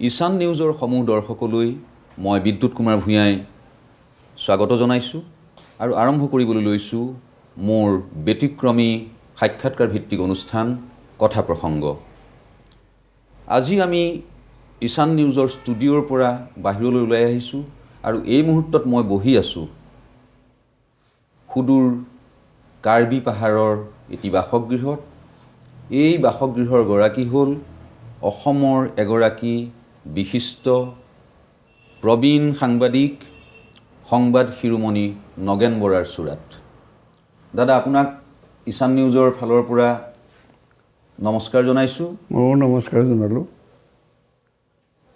ঈশান নিউজৰ সমূহ দৰ্শকলৈ মই বিদ্যুৎ কুমাৰ ভূঞাই স্বাগত জনাইছোঁ আৰু আৰম্ভ কৰিবলৈ লৈছোঁ মোৰ ব্যতিক্ৰমী সাক্ষাৎকাৰ ভিত্তিক অনুষ্ঠান কথা প্ৰসংগ। আজি আমি ঈশান নিউজৰ ষ্টুডিঅ'ৰ পৰা বাহিৰলৈ ওলাই আহিছোঁ আৰু এই মুহূৰ্তত মই বহি আছোঁ সুদূৰ কাৰ্বি পাহাৰৰ এটি বাসগৃহত। এই বাসগৃহৰ গৰাকী হ'ল অসমৰ এগৰাকী বিশিষ্ট প্ৰবীণ সাংবাদিক সংবাদ শিৰোমণি নগেন বৰাৰ চুৰাত। দাদা, আপোনাক ঈশান নিউজৰ ফালৰ পৰা নমস্কাৰ জনাইছোঁ। ময়ো নমস্কাৰ জনালোঁ।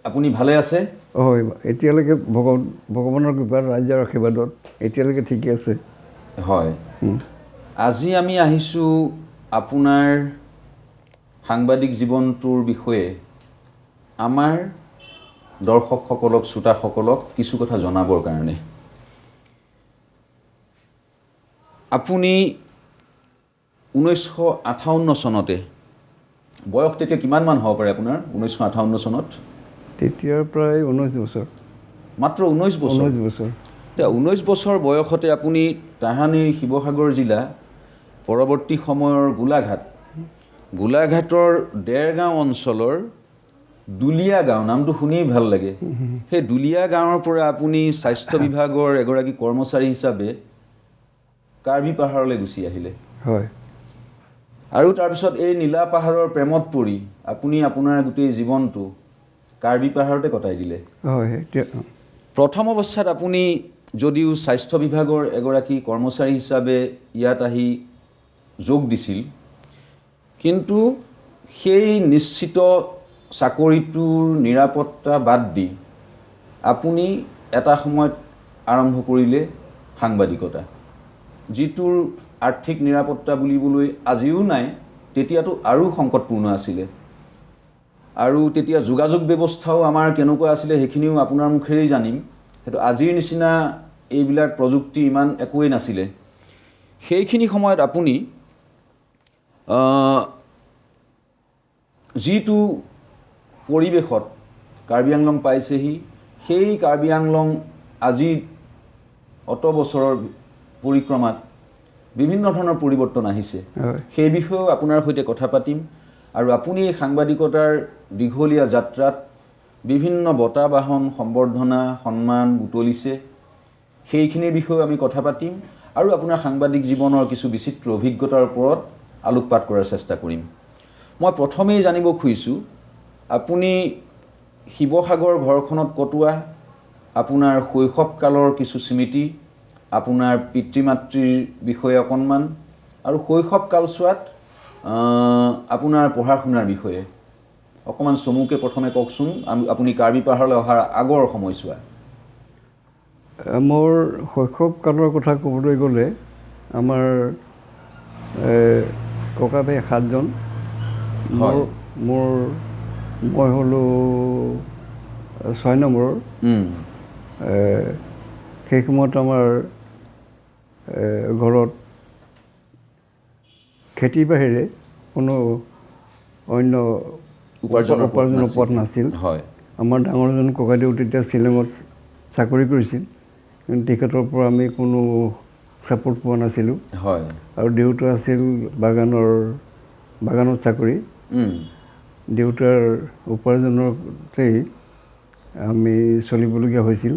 আপুনি ভালে আছে? হয়, এতিয়ালৈকে ভগৱানৰ কৃপাত, ৰাইজৰ আশীৰ্বাদত এতিয়ালৈকে ঠিকে আছে। হয়, আজি আমি আহিছোঁ আপোনাৰ সাংবাদিক জীৱনটোৰ বিষয়ে আমাৰ দৰ্শকসকলক, শ্ৰোতাসকলক কিছু কথা জনাবৰ কাৰণে। আপুনি 1958 চনতে, বয়স তেতিয়া কিমানমান হ'ব পাৰে আপোনাৰ 1958 চনত? তেতিয়াৰ প্ৰায় 19 বছৰ। মাত্ৰ 19 বছৰ? 19 বছৰ। এতিয়া 19 বছৰ বয়সতে আপুনি তাহানিৰ শিৱসাগৰ জিলা, পৰৱৰ্তী সময়ৰ গোলাঘাটৰ ডেৰগাঁও অঞ্চলৰ দুলীয়া গাঁও, নামটো শুনি ভাল লাগে, সেই দুলীয়া গাঁৱৰ পৰা আপুনি স্বাস্থ্য বিভাগৰ এগৰাকী কৰ্মচাৰী হিচাপে কাৰ্বি পাহাৰলৈ গুচি আহিলে। হয়। আৰু তাৰপিছত এই নীলা পাহাৰৰ প্ৰেমত পৰি আপুনি আপোনাৰ গোটেই জীৱনটো কাৰ্বি পাহাৰতে কটাই দিলে। হয়। প্ৰথম অৱস্থাত আপুনি যদিও স্বাস্থ্য বিভাগৰ এগৰাকী কৰ্মচাৰী হিচাপে ইয়াত আহি যোগ দিছিল, কিন্তু সেই নিশ্চিত চাকৰিটোৰ নিৰাপত্তা বাদ দি আপুনি এটা সময়ত আৰম্ভ কৰিলে সাংবাদিকতা, যিটোৰ আৰ্থিক নিৰাপত্তা বুলিবলৈ আজিও নাই, তেতিয়াতো আৰু সংকটপূৰ্ণ আছিলে। আৰু তেতিয়া যোগাযোগ ব্যৱস্থাও আমাৰ কেনেকুৱা আছিলে সেইখিনিও আপোনাৰ মুখেৰেই জানিম। সেইটো আজিৰ নিচিনা এইবিলাক প্ৰযুক্তি ইমান একোৱেই নাছিলে। সেইখিনি সময়ত আপুনি যিটো পৰিৱেশত কাৰ্বি আংলং পাইছেহি, সেই কাৰ্বি আংলং আজি অত বছৰৰ পৰিক্ৰমাত বিভিন্ন ধৰণৰ পৰিৱৰ্তন আহিছে। সেই বিষয়েও আপোনাৰ সৈতে কথা পাতিম। আৰু আপুনি এই সাংবাদিকতাৰ দীঘলীয়া যাত্ৰাত বিভিন্ন বঁটা বাহন, সম্বৰ্ধনা, সন্মান বুটলিছে, সেইখিনিৰ বিষয়েও আমি কথা পাতিম আৰু আপোনাৰ সাংবাদিক জীৱনৰ কিছু বিচিত্ৰ অভিজ্ঞতাৰ ওপৰত আলোকপাত কৰাৰ চেষ্টা কৰিম। মই প্ৰথমেই জানিব খুজিছোঁ, আপুনি শিৱসাগৰ ঘৰখনত কটোৱা আপোনাৰ শৈশৱকালৰ কিছু স্মৃতি, আপোনাৰ পিতৃ মাতৃৰ বিষয়ে অকণমান, আৰু শৈশৱ কালছোৱাত আপোনাৰ পঢ়া শুনাৰ বিষয়ে অকণমান চমুকৈ প্ৰথমে কওকচোন। আপুনি কাৰ্বি পাহাৰলৈ অহাৰ আগৰ সময়ছোৱা। মোৰ শৈশৱ কালৰ কথা ক'বলৈ গ'লে আমাৰ ককা ভাই 7জন। মই হ'লোঁ 6 নম্বৰৰ। সেই সময়ত আমাৰ ঘৰত খেতি বাহিৰে কোনো অন্য উপাৰ্জনৰ পথ নাছিল। আমাৰ ডাঙৰজন ককাইদেউ তেতিয়া শ্বিলঙত চাকৰি কৰিছিল, কিন্তু তেখেতৰ পৰা আমি কোনো ছাপোৰ্ট পোৱা নাছিলোঁ। আৰু দেউতা আছিল বাগানত চাকৰি। দেউতাৰ উপাৰ্জনতেই আমি চলিবলগীয়া হৈছিল।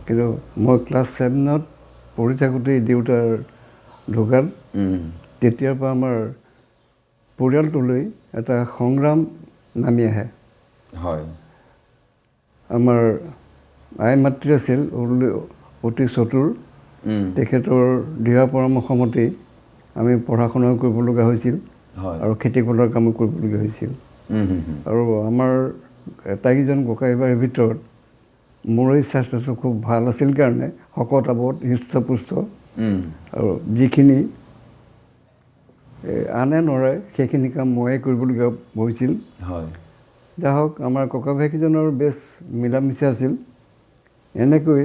কিন্তু মই ক্লাছ 7ত পঢ়ি থাকোঁতেই দেউতাৰ ঢুকাল। তেতিয়াৰ পৰা আমাৰ পৰিয়ালটোলৈ এটা সংগ্ৰাম নামি আহে। আমাৰ আই মাতৃ আছিল অতি চতুৰ। তেখেতৰ দিহা পৰামৰ্শ মতেই আমি পঢ়া শুনা কৰিব লগা হৈছিল আৰু খেতি পথাৰৰ কামো কৰিবলগীয়া হৈছিল। আৰু আমাৰ আটাইকেইজন ককাই ভাইৰ ভিতৰত মোৰেই স্বাস্থ্যটো খুব ভাল আছিল কাৰণে শকত আৱত, হৃষ্টপুষ্ট, আৰু যিখিনি আনে নৰে সেইখিনি কাম ময়ে কৰিবলগীয়া হৈছিল। যাই হওক, আমাৰ ককা ভাইকেইজনৰ বেছ মিলা মিছা আছিল। এনেকৈ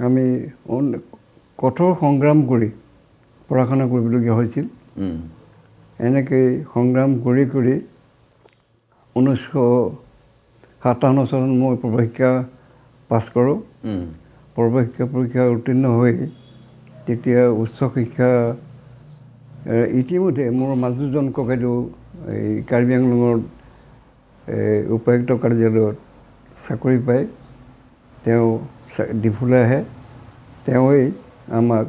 আমি কঠোৰ সংগ্ৰাম কৰি পঢ়া শুনা কৰিবলগীয়া হৈছিল। এনেকৈ সংগ্ৰাম কৰি 19 57 চনত মই প্ৰৱেশিকা পাছ কৰোঁ। প্ৰৱেশিকা পৰীক্ষা উত্তীৰ্ণ হৈ তেতিয়া উচ্চ শিক্ষা ইতিমধ্যে মোৰ মাজুজন ককাইদেউ এই কাৰ্বি আংলঙৰ উপায়ুক্ত কাৰ্যালয়ত চাকৰি পায়। তেওঁ ডিফুলৈ আহে। তেওঁৱেই আমাক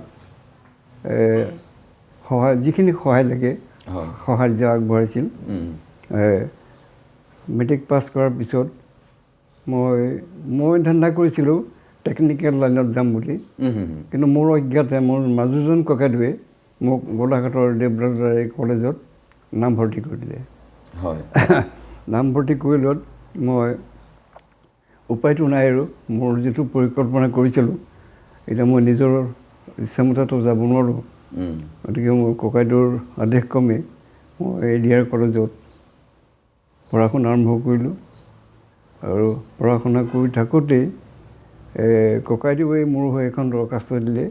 যিখিনি সহায় লাগে সাহাৰ্য আগবঢ়াইছিল। মেট্ৰিক পাছ কৰাৰ পিছত মই ধান্দা কৰিছিলোঁ টেকনিকেল লাইনত যাম বুলি। কিন্তু মোৰ অজ্ঞাতে মোৰ মাজুজন ককাইদেৱে মোক গোলাঘাটৰ দেৱদাদাৰী কলেজত নামভৰ্তি কৰি দিলে। নামভৰ্তি কৰি লোৱাত মই উপায়টো নাই আৰু মোৰ যিটো পৰিকল্পনা কৰিছিলোঁ এতিয়া মই নিজৰ ইচ্ছামতেতো যাব নোৱাৰোঁ। গতিকে মোৰ ককাইদেউৰ আদেশ ক্ৰমে মই ADR কলেজত পঢ়া শুনা আৰম্ভ কৰিলোঁ। আৰু পঢ়া শুনা কৰি থাকোঁতেই ককাইদেউৱে মোৰ হৈ এখন দৰখাস্ত দিলে,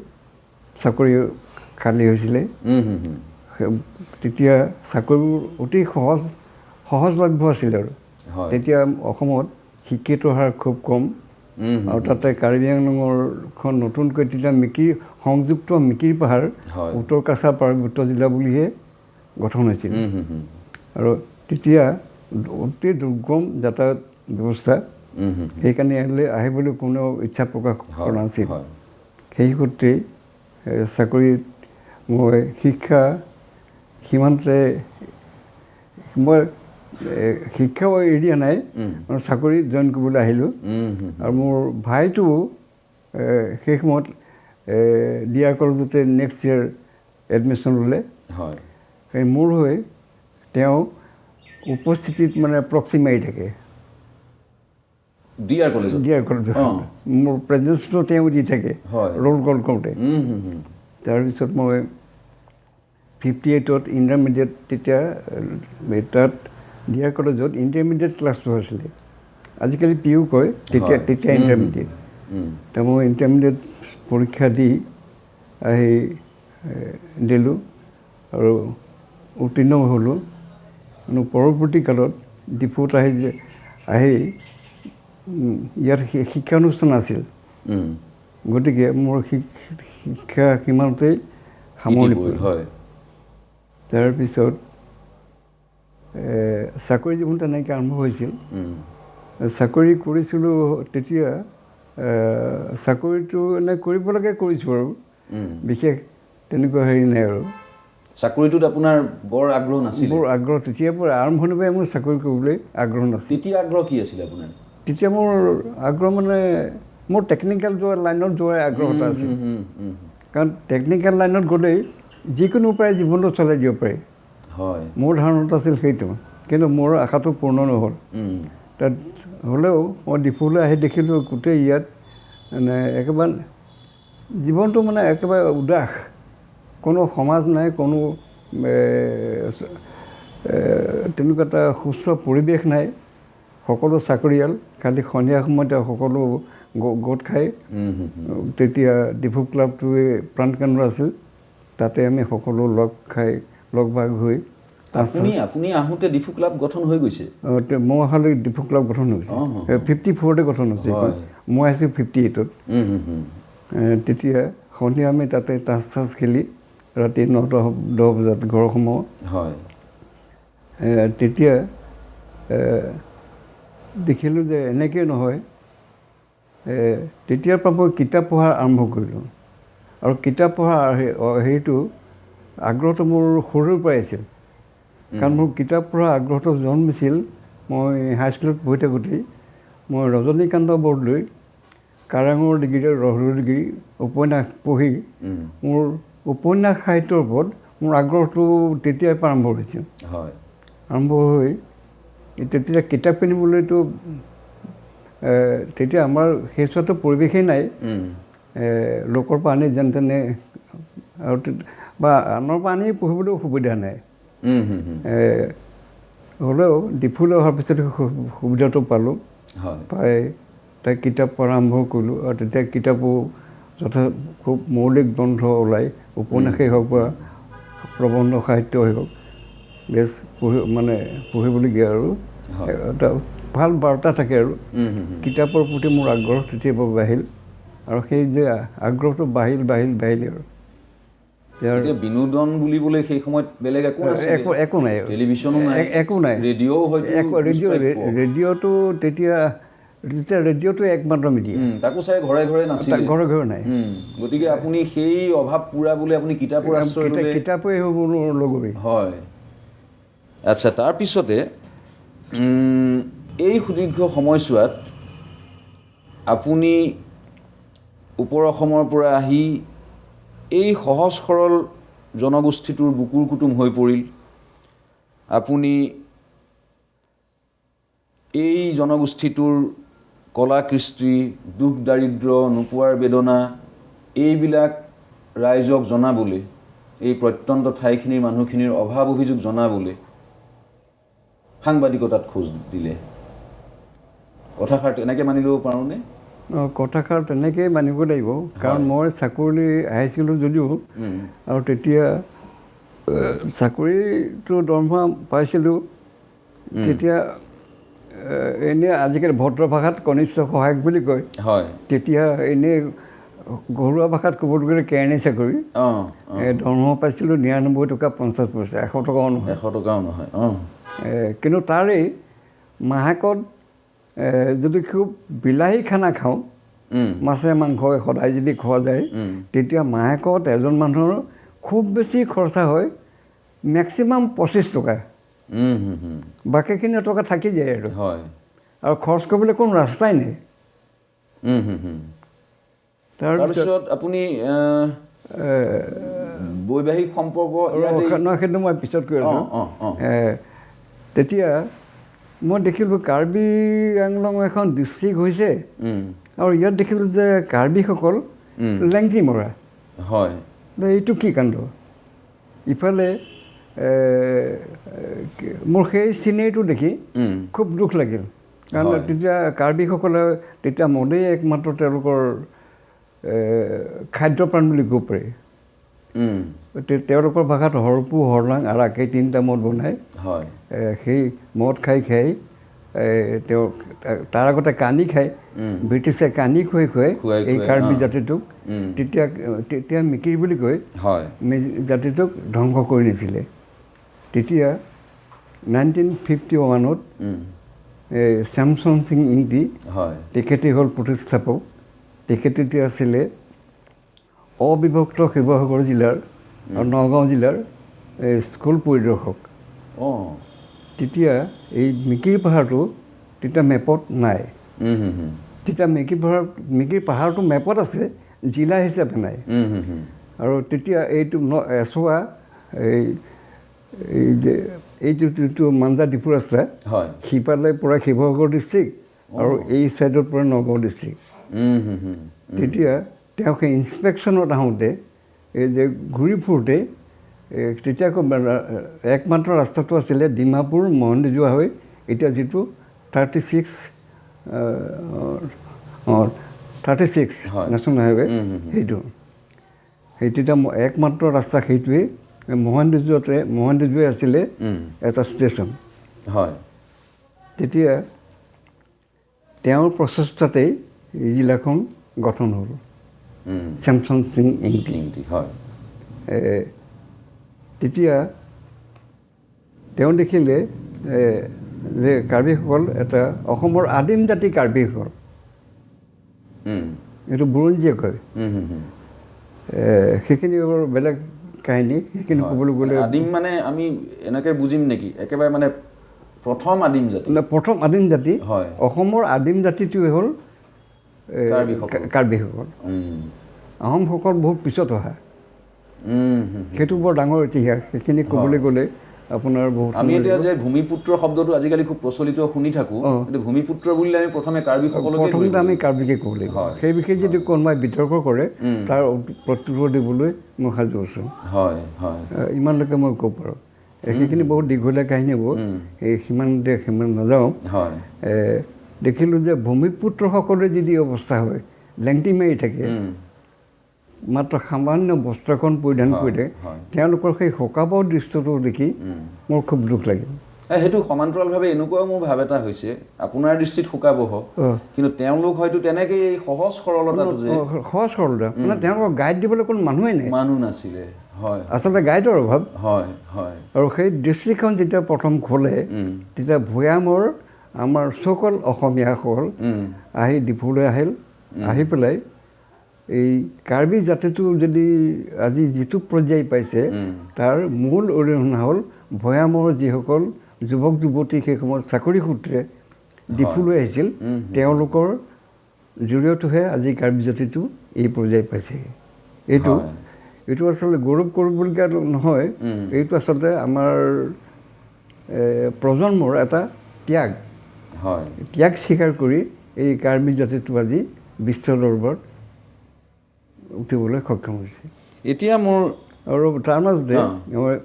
চাকৰি খালী হৈছিলে। তেতিয়া চাকৰিবোৰ অতি সহজলভ্য আছিল আৰু তেতিয়া অসমত শিক্ষিতৰ হাৰ খুব কম। আৰু তাতে কাৰ্বি আংলঙৰখন নতুনকৈ তেতিয়া সংযুক্ত মিকিৰ পাহাৰ উত্তৰ কাছাৰ পাৰ্বত্য জিলা বুলিহে গঠন হৈছিল। আৰু তেতিয়া অতি দুৰ্গম যাতায়াত ব্যৱস্থা, সেইকাৰণে আহিবলৈ কোনেও ইচ্ছা প্ৰকাশ কৰা নাছিল। সেই সূত্ৰে চাকৰিত মই শিক্ষা সিমানতে মই শিক্ষাও এৰি দিয়া নাই, চাকৰি জইন কৰিবলৈ আহিলোঁ। আৰু মোৰ ভাইটো সেই সময়ত DR কলেজতে নেক্সট ইয়েৰ এডমিশ্যন ল'লে। সেই মোৰ হৈ তেওঁ উপস্থিতিত মানে প্ৰক্সি মাৰি থাকে DR কলেজত। মোৰ প্ৰেজেঞ্চটো তেওঁ দি থাকে ৰোল কল কৰোঁতে। তাৰপিছত মই 58ত ইণ্টাৰমিডিয়েট, তেতিয়া তাত DR কলেজত ইণ্টাৰমিডিয়েট ক্লাছটো হৈছিলে, আজিকালি PU কয়, তেতিয়া ইণ্টাৰমিডিয়েট। তেওঁ মই ইণ্টাৰমিডিয়েট পৰীক্ষা দি আহি দিলোঁ আৰু উত্তীৰ্ণ হ'লোঁ। কিন্তু পৰৱৰ্তী কালত ডিফুত আহি ইয়াত শিক্ষানুষ্ঠান আছিল। গতিকে মোৰ শিক্ষা সিমানতেই সামৰণি পৰিল। তাৰপিছত চাকৰি জীৱন তেনেকৈ আৰম্ভ হৈছিল। চাকৰি কৰিছিলোঁ তেতিয়া চাকৰিটো এনে কৰিব লাগে কৰিছোঁ আৰু বিশেষ তেনেকুৱা হেৰি নাই আৰু। চাকৰিটোত আপোনাৰ বৰ আগ্ৰহ নাছিল? বৰ আগ্ৰহ তেতিয়াৰ পৰা আৰম্ভণিৰ পৰাই মোৰ চাকৰি কৰিবলৈ আগ্ৰহ নাছিল। তেতিয়া আগ্ৰহ কি আছিলে আপোনাৰ? তেতিয়া মোৰ আগ্ৰহ মানে মোৰ টেকনিকেল লাইনত যোৱাৰ আগ্ৰহ এটা আছিল। কাৰণ টেকনিকেল লাইনত গ'লেই যিকোনো উপায়ে জীৱনটো চলাই দিব পাৰি, মোৰ ধাৰণাটো আছিল সেইটো। কিন্তু মোৰ আশাটো পূৰ্ণ নহ'ল। তাত হ'লেও মই ডিফুলৈ আহি দেখিলোঁ গোটেই ইয়াত মানে একেবাৰে জীৱনটো মানে একেবাৰে উদাস, কোনো সমাজ নাই, কোনো তেনেকুৱা এটা সুস্থ পৰিৱেশ নাই। সকলো চাকৰিয়াল, খালি সন্ধিয়া সময়তে সকলো গোট খায়। তেতিয়া ডিফু ক্লাবটোৱে প্ৰাণকেন্দ্ৰ আছিল, তাতে আমি সকলো লগ ভাগ হৈ। আপুনি আহোঁতে ডিফু ক্লাব গঠন হৈ গৈছে? মই অহালৈ ডিফু ক্লাব গঠন হৈছে, 54তে গঠন হৈছে। মই আহিছোঁ 58ত। তেতিয়া সন্ধিয়া আমি তাতে তাচ খেলি ৰাতি 9-10 বজাত ঘৰ সোমাওঁ। তেতিয়া দেখিলোঁ যে এনেকৈ নহয়। তেতিয়াৰ পৰা মই কিতাপ পঢ়া আৰম্ভ কৰিলোঁ। আৰু কিতাপ পঢ়াৰ হেৰিটো আগ্ৰহটো মোৰ সৰুৰ পৰাই আছিল। কাৰণ মোৰ কিতাপ পঢ়াৰ আগ্ৰহটো জন্মিছিল মই হাইস্কুলত পঢ়ি থাকোঁতেই মই ৰজনীকান্ত বৰদলৈৰ কাৰাঙৰ ডিগ্ৰী, ৰহস্য ডিগ্ৰী উপন্যাস পঢ়ি মোৰ উপন্যাস সাহিত্যৰ ওপৰত মোৰ আগ্ৰহটো তেতিয়াৰ পৰা আৰম্ভ হৈছিল। আৰম্ভ হৈ তেতিয়া কিতাপ কিনিবলৈতো তেতিয়া আমাৰ সেই চোৱাটো পৰিৱেশেই নাই। লোকৰ পৰা আনি যেন তেনে আৰু বা আনৰ পৰা আনি পঢ়িবলৈও সুবিধা নাই। হ'লেও ডিফুলৈ অহাৰ পিছত সুবিধাটো পালোঁ। পাই তাই কিতাপ পঢ়া আৰম্ভ কৰিলোঁ। আৰু তেতিয়া কিতাপো খুব মৌলিক গ্ৰন্থ ওলায়, উপন্যাসেই হওক বা প্ৰবন্ধ সাহিত্যই হওক, বেছ পঢ়িবলগীয়া আৰু এটা ভাল বাৰ্তা থাকে আৰু কিতাপৰ প্ৰতি মোৰ আগ্ৰহ তেতিয়াৰ পৰা বাঢ়িল আৰু সেই যে আগ্ৰহটো বাঢ়িল আৰু এতিয়া বিনোদন বুলিবলৈ সেই সময়ত বেলেগ একো নাই টেলিভিশ্যনো নাই, একো নাই, ৰেডিঅ'টো তেতিয়া ৰেডিঅ'টো একমাত্ৰ মিডিয়া, তাকো চাই ঘৰে ঘৰে নাছিল, ঘৰে নাই। গতিকে আপুনি সেই অভাৱ পূৰাবলৈ আপুনি কিতাপৰ আশ্ৰয় ল'লে। কিতাপেই মোৰ লগৰী। হয়, আচ্ছা। তাৰপিছতে এই সুদীৰ্ঘ সময়ছোৱাত আপুনি ওপৰ অসমৰ পৰা আহি এই সহজ সৰল জনগোষ্ঠীটোৰ বুকুৰ কুটুম হৈ পৰিল। আপুনি এই জনগোষ্ঠীটোৰ কলা কৃষ্টি, দুখ দাৰিদ্ৰ, নোপোৱাৰ বেদনা এইবিলাক ৰাইজক জনাবলৈ, এই প্ৰত্যন্ত ঠাইখিনিৰ মানুহখিনিৰ অভাৱ অভিযোগ জনাবলৈ সাংবাদিকতাত খোজ দিলে। কথাষাৰ তেনেকৈ মানি ল'ব পাৰোঁনে? কথাষাৰ তেনেকৈয়ে মানিব লাগিব, কাৰণ মই চাকৰি আহিছিলোঁ যদিও আৰু তেতিয়া চাকৰিটো দৰমহা পাইছিলোঁ তেতিয়া এনেই আজিকালি ভদ্ৰ ভাষাত কনিষ্ঠ সহায়ক বুলি কয়। হয়, তেতিয়া এনেই ঘৰুৱা ভাষাত ক'বলৈ গ'লে কেৰাণী চাকৰি। দৰমহা পাইছিলোঁ 99 টকা 50 পইচা, 100 টকাও নহয়। 100 টকাও নহয়। কিন্তু তাৰেই মাহেকত যদি খুব বিলাহী খানা খাওঁ, মাছে মাংসই সদায় যদি খোৱা যায়, তেতিয়া মাহেকত এজন মানুহৰ খুব বেছি খৰচা হয় মেক্সিমাম 25 টকা। বাকীখিনি টকা থাকি যায় আৰু খৰচ কৰিবলৈ কোনো ৰাস্তাই নাই। তাৰপিছত আপুনি বৈবাহিক সম্পৰ্ক সেইটো মই পিছত কৈ আছোঁ। তেতিয়া মই দেখিলোঁ কাৰ্বি আংলং এখন ডিষ্ট্ৰিক্ট হৈছে আৰু ইয়াত দেখিলোঁ যে কাৰ্বিসকল লেংটি মৰা। হয়, এইটো কি কাণ্ড? ইফালে মোৰ সেই চিনেৰীটো দেখি খুব দুখ লাগিল, কাৰণ তেতিয়া কাৰ্বিসকলে তেতিয়া মদেই একমাত্ৰ তেওঁলোকৰ খাদ্যপ্ৰাণ বুলি ক'ব পাৰি। তেওঁলোকৰ ভাষাত হৰপু, হৰলাং, আৰাক এই 3টা মদ বনায়। সেই মদ খাই তেওঁ তাৰ আগতে কানি খায়, ব্ৰিটিছে কানি খুৱাই এই কাৰ্বি জাতিটোক তেতিয়া মিকিৰ বুলি কৈ জাতিটোক ধ্বংস কৰি নিছিলে। তেতিয়া 1951ত শ্যামচৰণ সিং ইংতি তেখেতে হ'ল প্ৰতিষ্ঠাপক। তেখেত তেতিয়া আছিলে অবিভক্ত শিৱসাগৰ জিলাৰ আৰু নগাঁও জিলাৰ স্কুল পৰিদৰ্শক। তেতিয়া এই মিকিৰ পাহাৰটো তেতিয়া মেপত নাই। তেতিয়া মিকিৰ পাহাৰটো মেপত আছে, জিলা হিচাপে নাই। আৰু তেতিয়া এইটো এচোৱা এইটো মাঞ্জা ডিপু ৰাস্তা, সিফালে পৰা শিৱসাগৰ ডিষ্ট্ৰিক্ট আৰু এই ছাইডৰ পৰা নগাঁও ডিষ্ট্ৰিক্ট। তেতিয়া তেওঁ সেই ইনস্পেকশ্যনত আহোঁতে এই যে ঘূৰি ফুৰোঁতে তেতিয়া আকৌ একমাত্ৰ ৰাস্তাটো আছিলে ডিমাপুৰ মহন্দি যোৱা হৈ এতিয়া যিটো 36 নেশ্যনেল হাইৱে, সেইটো সেই তেতিয়া একমাত্ৰ ৰাস্তা সেইটোৱেই। মহন্দি যোৱাই আছিলে এটা ষ্টেচন। তেতিয়া তেওঁৰ প্ৰচেষ্টাতেই এই জিলাখন গঠন হ'ল, শ্যামচৰণ সিং ইংতি। তেতিয়া তেওঁ দেখিলে যে কাৰ্বিসকল এটা অসমৰ আদিম জাতি কাৰ্বিসকল, এইটো বুৰঞ্জীয়ে কয়। সেইখিনি বেলেগ কাহিনী, সেইখিনি ক'বলৈ গ'লে আদিম মানে আমি এনেকৈ বুজিম নেকি একেবাৰে মানে প্ৰথম আদিম জাতি? প্ৰথম আদিম জাতি অসমৰ আদিম জাতিটোৱে হ'ল কাৰ্বিসকল। আহোমসকল বহুত পিছত অহা, সেইটো বৰ ডাঙৰ ইতিহাস। সেইখিনি ক'বলৈ গ'লে আপোনাৰ বহুত। আমি এতিয়া যে ভূমিপুত্ৰ শব্দটো আজিকালি খুব প্ৰচলিত শুনি থাকোঁ, কিন্তু ভূমিপুত্ৰ বুলিলে আমি প্ৰথমে প্ৰথমতে আমি কাৰ্বিকে ক'ব লাগিব। সেই বিষয়ে যদি কোনোবাই বিতৰ্ক কৰে তাৰ প্ৰত্যুত্তৰ দিবলৈ মই সাজু আছোঁ। ইমানলৈকে মই ক'ব পাৰোঁ। সেইখিনি বহুত দীঘলীয়া কাহিনী হ'ব, সিমান নাযাওঁ। দেখিলোঁ যে ভূমিপুত্ৰসকলে যদি অৱস্থা হয়, লেংটি মাৰি থাকে, মাত্ৰ সামান্য বস্ত্ৰখন পৰিধান কৰি থাকে, তেওঁলোকৰ সেই শোকাবৰ দৃশ্যটো দেখি মোৰ খুব দুখ লাগিল। সেইটো সমান্তৰালভাৱে এনেকুৱাও মোৰ ভাৱ এটা হৈছে আপোনাৰ দৃষ্টিত শোকাবহ কিন্তু তেওঁলোক হয়তো তেনেকৈ সহজ সৰলতাটো যে সহজ সৰলতা মানে তেওঁলোকক গাইড দিবলৈ কোনো মানুহেই নাই, মানুহ নাছিলে। হয়, আচলতে গাইডৰ অভাৱ। হয় হয়। আৰু সেই দৃষ্টিখন যেতিয়া প্ৰথম খোলে তেতিয়া ভৈয়ামৰ আমাৰ সকল অসমীয়াসকল আহি ডিফুলৈ আহিল, আহি পেলাই এই কাৰ্বি জাতিটো যদি আজি যিটো পৰ্যায় পাইছে তাৰ মূল অৰিহণা হ'ল ভৈয়ামৰ যিসকল যুৱক যুৱতী সেই সময়ত চাকৰি সূত্ৰে ডিফুলৈ আহিছিল তেওঁলোকৰ জৰিয়তেহে আজি কাৰ্বি জাতিটো এই পৰ্যায় পাইছে। এইটো আচলতে গৌৰৱ কৰিবলগীয়া নহয়, এইটো আচলতে আমাৰ প্ৰজন্মৰ এটা ত্যাগ। ত্যাগ স্বীকাৰ কৰি এই কাৰ্বি জাতিটো আজি বিশ্ব দৰবাৰত উঠিবলৈ সক্ষম হৈছে। এতিয়া মোৰ আৰু তাৰ মাজতে মই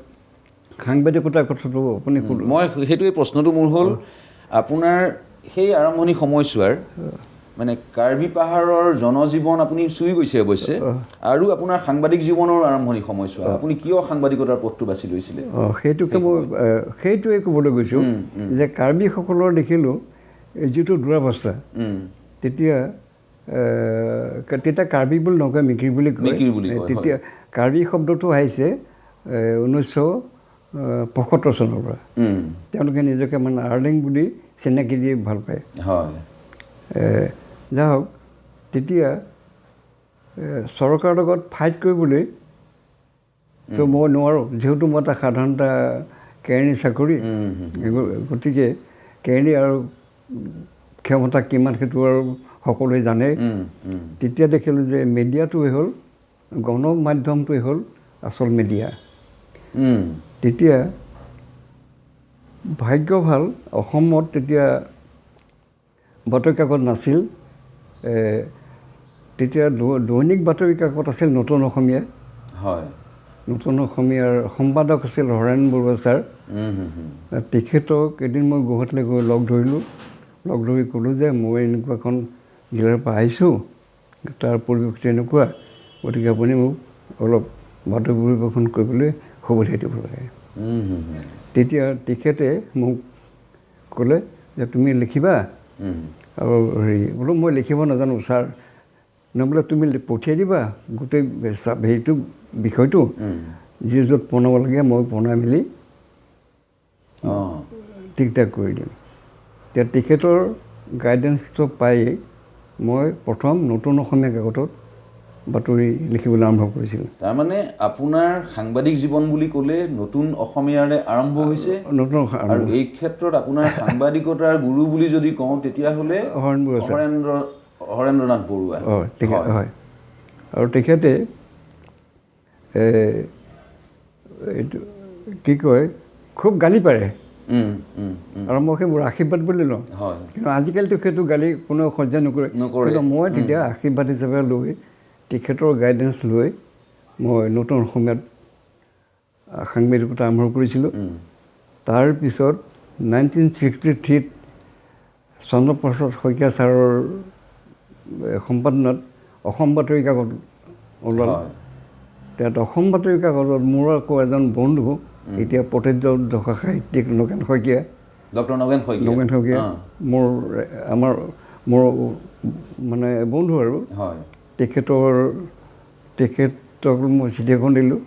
সাংবাদিকতাৰ কথাটো আপুনি মই সেইটোৱে প্ৰশ্নটো মোৰ হ'ল আপোনাৰ সেই আৰম্ভণি সময়ছোৱাৰ মানে কাৰ্বি পাহাৰৰ জনজীৱন আপুনি চুই গৈছে অৱশ্যে আৰু আপোনাৰ সাংবাদিক জীৱনৰ আৰম্ভণি সময়ছোৱা আপুনি কিয় সাংবাদিকতাৰ পথটো বাছি লৈছিলে? সেইটোকে মই সেইটোৱে ক'বলৈ গৈছোঁ যে কাৰ্বিসকলৰ দেখিলোঁ যিটো দুৰৱস্থা, তেতিয়া কাৰ্বি বুলি নকয় মিকিৰ বুলি কয়। তেতিয়া কাৰ্বি শব্দটো আহিছে 1975 চনৰ পৰা। তেওঁলোকে নিজকে মানে আৰ্লিং বুলি চিনাকি দি ভাল পায়। যাই হওক, তেতিয়া চৰকাৰৰ লগত ফাইট কৰিবলৈ তো মই নোৱাৰোঁ, যিহেতু মই এটা সাধাৰণ এটা কেৰাণী চাকৰি, গতিকে কেৰাণী আৰু ক্ষমতা কিমান সেইটো আৰু সকলোৱে জানে। তেতিয়া দেখিলোঁ যে মিডিয়াটোৱে হ'ল, গণমাধ্যমটোৱে হ'ল আচল মিডিয়া। তেতিয়া ভাগ্য ভাল, অসমত তেতিয়া বাতৰি কাকত নাছিল। তেতিয়া দৈনিক বাতৰি কাকত আছিল নতুন অসমীয়া। নতুন অসমীয়াৰ সম্পাদক আছিল হৰেণ বৰুৱা ছাৰ। তেখেতক এদিন মই গুৱাহাটীলৈ গৈ লগ ধৰিলোঁ। লগ ধৰি ক'লোঁ যে মই এনেকুৱা এখন জিলাৰ পৰা আহিছোঁ, তাৰ পৰিৱেশটো এনেকুৱা, গতিকে আপুনি মোক অলপ বাতৰি পৰিৱেশন কৰিবলৈ সুবিধা দিব লাগে। তেতিয়া তেখেতে মোক ক'লে যে তুমি লিখিবা, আৰু বোলো মই লিখিব নাজানো ছাৰ, নহ'লে তুমি পঠিয়াই দিবা গোটেই হেৰিটো বিষয়টো, যি য'ত বনাব লাগে মই বনাই মেলি ঠিক ঠাক কৰি দিম। এতিয়া তেখেতৰ গাইডেঞ্চটো পাই মই প্ৰথম নতুন অসমীয়া কাকতত বাতৰি লিখিবলৈ আৰম্ভ কৰিছিলোঁ। তাৰমানে আপোনাৰ সাংবাদিক জীৱন বুলি ক'লে নতুন অসমীয়াৰে আৰম্ভ হৈছে। আৰু এই ক্ষেত্ৰত আপোনাৰ সাংবাদিকতাৰ গুৰু বুলি যদি কওঁ তেতিয়াহ'লে হৰেন্দ্ৰনাথ বৰুৱা। হয়, আৰু তেখেতে এইটো কি কয়, খুব গালি পাৰে আৰু মই সেইবোৰ আশীৰ্বাদ বুলি লওঁ। কিন্তু আজিকালিতো সেইটো গালি কোনেও সহ্য নকৰে। কিন্তু মই তেতিয়া আশীৰ্বাদ হিচাপে লৈ তেখেতৰ গাইডেঞ্চ লৈ মই নতুন অসমীয়াত সাংবাদিকতা আৰম্ভ কৰিছিলোঁ। তাৰপিছত 1963 চন্দ্ৰপ্ৰসাদ শইকীয়া ছাৰৰ সম্পাদনাত অসম বাতৰি কাকত ওলাল। তাত অসম বাতৰি কাকতত মোৰ আকৌ এজন বন্ধু, এতিয়া প্ৰত্যৰ্যদশা সাহিত্যিক নগেন শইকীয়া, মোৰ মানে বন্ধু আৰু। তেখেতক মই চিঠি এখন দিলোঁ,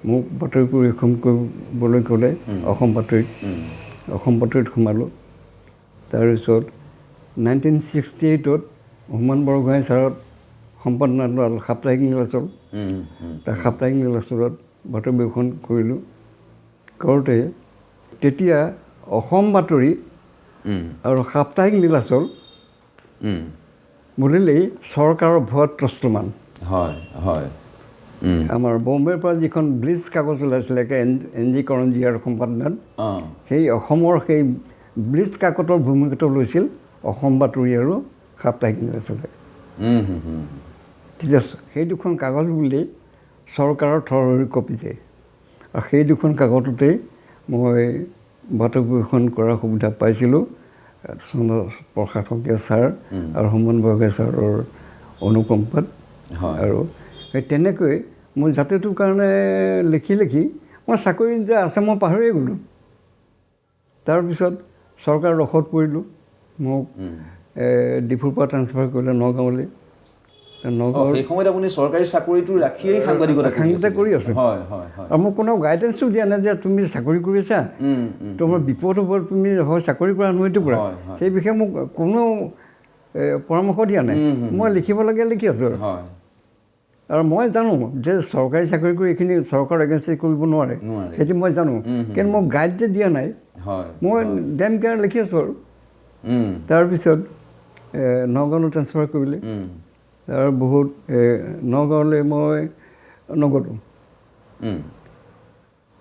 মোক বাতৰি পৰিৱেশন কৰিবলৈ ক'লে। অসম বাতৰিত সোমালোঁ। তাৰপিছত 1968 হোমান বৰগোহাঁই ছাৰত সম্পাদনাত লোৱা সাপ্তাহিক নীলাচল, তাৰ সাপ্তাহিক নীলাচলত বাতৰি পৰিৱেশন কৰিলোঁ। কৰোঁতে তেতিয়া অসম বাতৰি আৰু সাপ্তাহিক নীলাচল বুলিলেই চৰকাৰৰ ভয়ত ত্ৰস্তমান। আমাৰ বম্বেৰ পৰা যিখন ব্লিজ কাগজ ওলাইছিলে NG কৰঞ্জীয়াৰ সম্পাদনাত, সেই অসমৰ সেই ব্লিজ কাকতৰ ভূমিকাটো লৈছিল অসম বাতৰি আৰু সাপ্তাহিক নীলাচলে। তেতিয়া সেই দুখন কাগজ বুলি চৰকাৰৰ থৰহৰি কঁপিছে। আৰু সেই দুখন কাকততেই মই বাতৰি পৰিৱেশন কৰাৰ সুবিধা পাইছিলোঁ। চন্দ্ৰপ্ৰসাদ শইকীয়া ছাৰ আৰু হোমন বৰগোহাঁই ছাৰৰ অনুকম্পাত। আৰু সেই তেনেকৈ মোৰ জাতিটোৰ কাৰণে লিখি লিখি মই চাকৰি যে আছে মই পাহৰিয়ে গ'লোঁ। তাৰপিছত চৰকাৰৰ ৰসত পৰিলোঁ মোক ডিফুৰ পৰা ট্ৰান্সফাৰ কৰিলে নগাঁৱলৈ নগাঁৱৰ সেই সময়ত আপুনি চৰকাৰী চাকৰিটো ৰাখিয়েই সাংবাদিকতা কৰি আছোঁ আৰু মোক কোনো গাইডেঞ্চো দিয়া নাই যে তুমি চাকৰি কৰি আছা তোমাৰ বিপদ হ'ব তুমি হয় চাকৰি কৰা অনুমতি কৰা সেই বিষয়ে মোক কোনো পৰামৰ্শ দিয়া নাই মই লিখিব লাগে লিখি আছোঁ আৰু মই জানো যে চৰকাৰী চাকৰি কৰি এইখিনি চৰকাৰৰ এগেইনষ্টত কৰিব নোৱাৰে সেইটো মই জানো কিন্তু মোক গাইড যে দিয়া নাই মই ডেম কেয়াৰ লিখি আছোঁ আৰু তাৰপিছত নগাঁৱলৈ ট্ৰান্সফাৰ কৰিলে তাৰ বহুত নগাঁৱলৈ মই নগ'লোঁ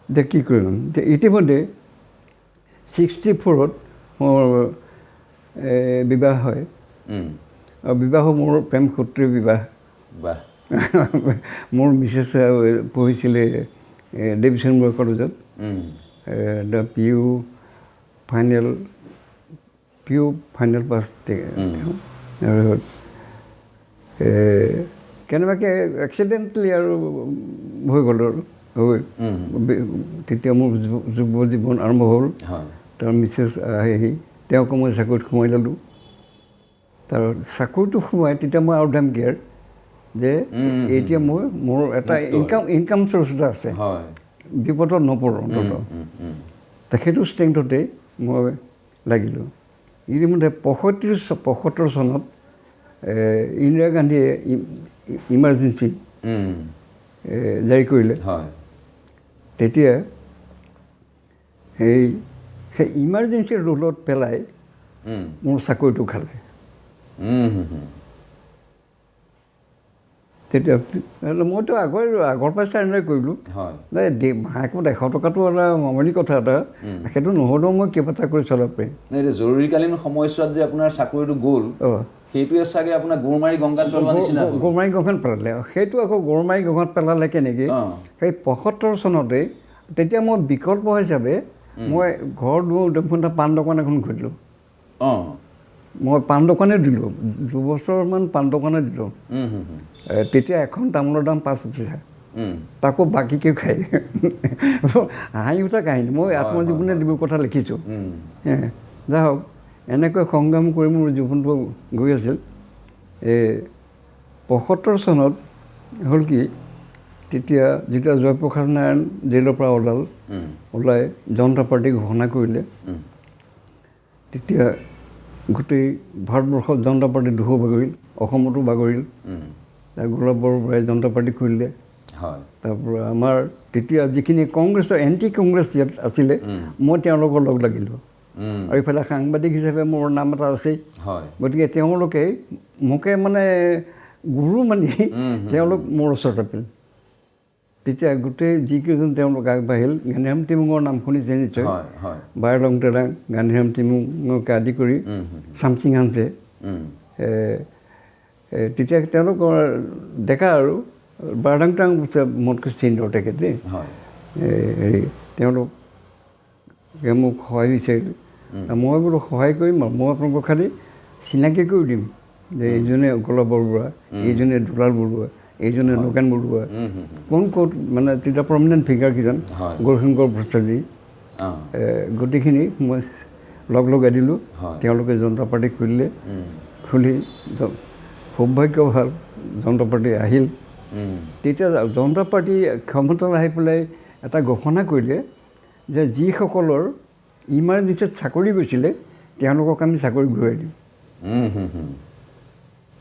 যে কি কৰিম যে ইতিমধ্যে 64ত মোৰ বিবাহ হয় আৰু বিবাহ মোৰ প্ৰেম সূত্ৰে বিবাহ মোৰ মিছেছ পঢ়িছিলে ডেভিছন বৰুৱা কলেজত পি ইউ ফাইনেল পাছ আৰু কেনেবাকৈ এক্সিডেণ্টলি আৰু হৈ গ'ল আৰু তেতিয়া মোৰ যুৱ জীৱন আৰম্ভ হ'ল তাৰ মিছেছ আহি তেওঁকো মই চাকৰিত সোমাই ল'লোঁ তাৰ চাকৰিটো সোমাই তেতিয়া মই আৰু ডেম কেয়াৰ যে এতিয়া মোৰ এটা ইনকাম চ'ৰ্চ এটা আছে বিপদত নপৰোঁ অন্ততঃ সেইটো ষ্ট্ৰেংথতেই মই লাগিলোঁ ইতিমধ্যে 75 চনত ইন্দিৰা গান্ধীয়ে ইমাৰ্জেঞ্চি জাৰি কৰিলে তেতিয়া সেই ইমাৰ্জেঞ্চি ৰুলত পেলাই মোৰ চাকৰিটো খালে তেতিয়া মইতো আগৰ পৰাই চাৰেণ্ডাৰ কৰিলোঁ মাহেকত 100 টকাটো এটা মামুলি কথা এটা সেইটো নহ'লেও মই কিবা এটা কৰি চলাব পাৰিম জৰুৰীকালীন সময়ছোৱাত যে আপোনাৰ চাকৰিটো গ'ল সেইটোৱে চাগে আপোনাৰ গৌৰমাৰী গংগাত পেলোৱা নিচিনা গৌৰমাৰী গংগাত পেলালে সেইটো আকৌ গৌৰমাৰী গংগাত পেলালে কেনেকৈ সেই 75 চনতে তেতিয়া মই বিকল্প হিচাপে মই ঘৰ দুটা পাণ দোকান এখন খুলিলোঁ মই পাণ দোকানে দিলোঁ 2 বছৰমান পাণ দোকানে দিলোঁ তেতিয়া এখন তামোলৰ দাম 5 পইচা তাকো বাকীকৈ খাই হাঁহি উঠা কাহিনী মই আত্মজীৱনে দিবৰ কথা লিখিছোঁ যা হওক এনেকৈ সংগ্ৰাম কৰি মোৰ জীৱনটো গৈ আছিল 75 চনত হ'ল কি তেতিয়া যেতিয়া জয়প্ৰকাশ নাৰায়ণ জেলৰ পৰা ওলাই জনতা পাৰ্টি ঘোষণা কৰিলে তেতিয়া গোটেই ভাৰতবৰ্ষত জনতা পাৰ্টি দুহু বাগৰিল অসমতো বাগৰিল গোলাপ বৰবৰাই জনতা পাৰ্টি খুলিলে তাৰপৰা আমাৰ তেতিয়া যিখিনি কংগ্ৰেছৰ এণ্টি কংগ্ৰেছ ইয়াত আছিলে মই তেওঁলোকৰ লগ লাগিলোঁ আৰু ইফালে সাংবাদিক হিচাপে মোৰ নাম এটা আছেই গতিকে তেওঁলোকে মোকে মানে গুৰু মানি তেওঁলোক মোৰ ওচৰত আছিল তেতিয়া গোটেই যিকেইজন তেওঁলোক আগবাঢ়িল গান্ধীৰাম টিমুঙৰ নাম শুনিছে নিশ্চয় বাৰলং টেৰাং গান্ধীৰাম টিমুঙকে আদি কৰি চামচিং হানছে তেতিয়া তেওঁলোকৰ ডেকা আৰু বাৰলং টেৰাং মোতকৈ চিনিয়ৰ তেখেতে হেৰি তেওঁলোকে মোক সহায় বিচাৰিল মই বোলো সহায় কৰিম আৰু মই আপোনালোকক খালি চিনাকি কৰি দিম যে এইজনে গোলাপ বৰবৰুৱা এইজনে দুলাল বৰুৱা এইজনে নগেন বৰুৱা কোন ক'ত মানে তেতিয়া প্ৰমিনেণ্ট ফিগাৰ কেইজন গৌৰশংকৰ প্ৰসাদী গোটেইখিনি মই লগাই দিলোঁ তেওঁলোকে জনতা পাৰ্টি খুলি সৌভাগ্য ভাল জনতা পাৰ্টি আহিল তেতিয়া জনতা পাৰ্টি ক্ষমতালৈ আহি পেলাই এটা ঘোষণা কৰিলে যে যিসকলৰ ইমাৰ্জেঞ্চিত চাকৰি গৈছিলে তেওঁলোকক আমি চাকৰি ঘূৰাই দিম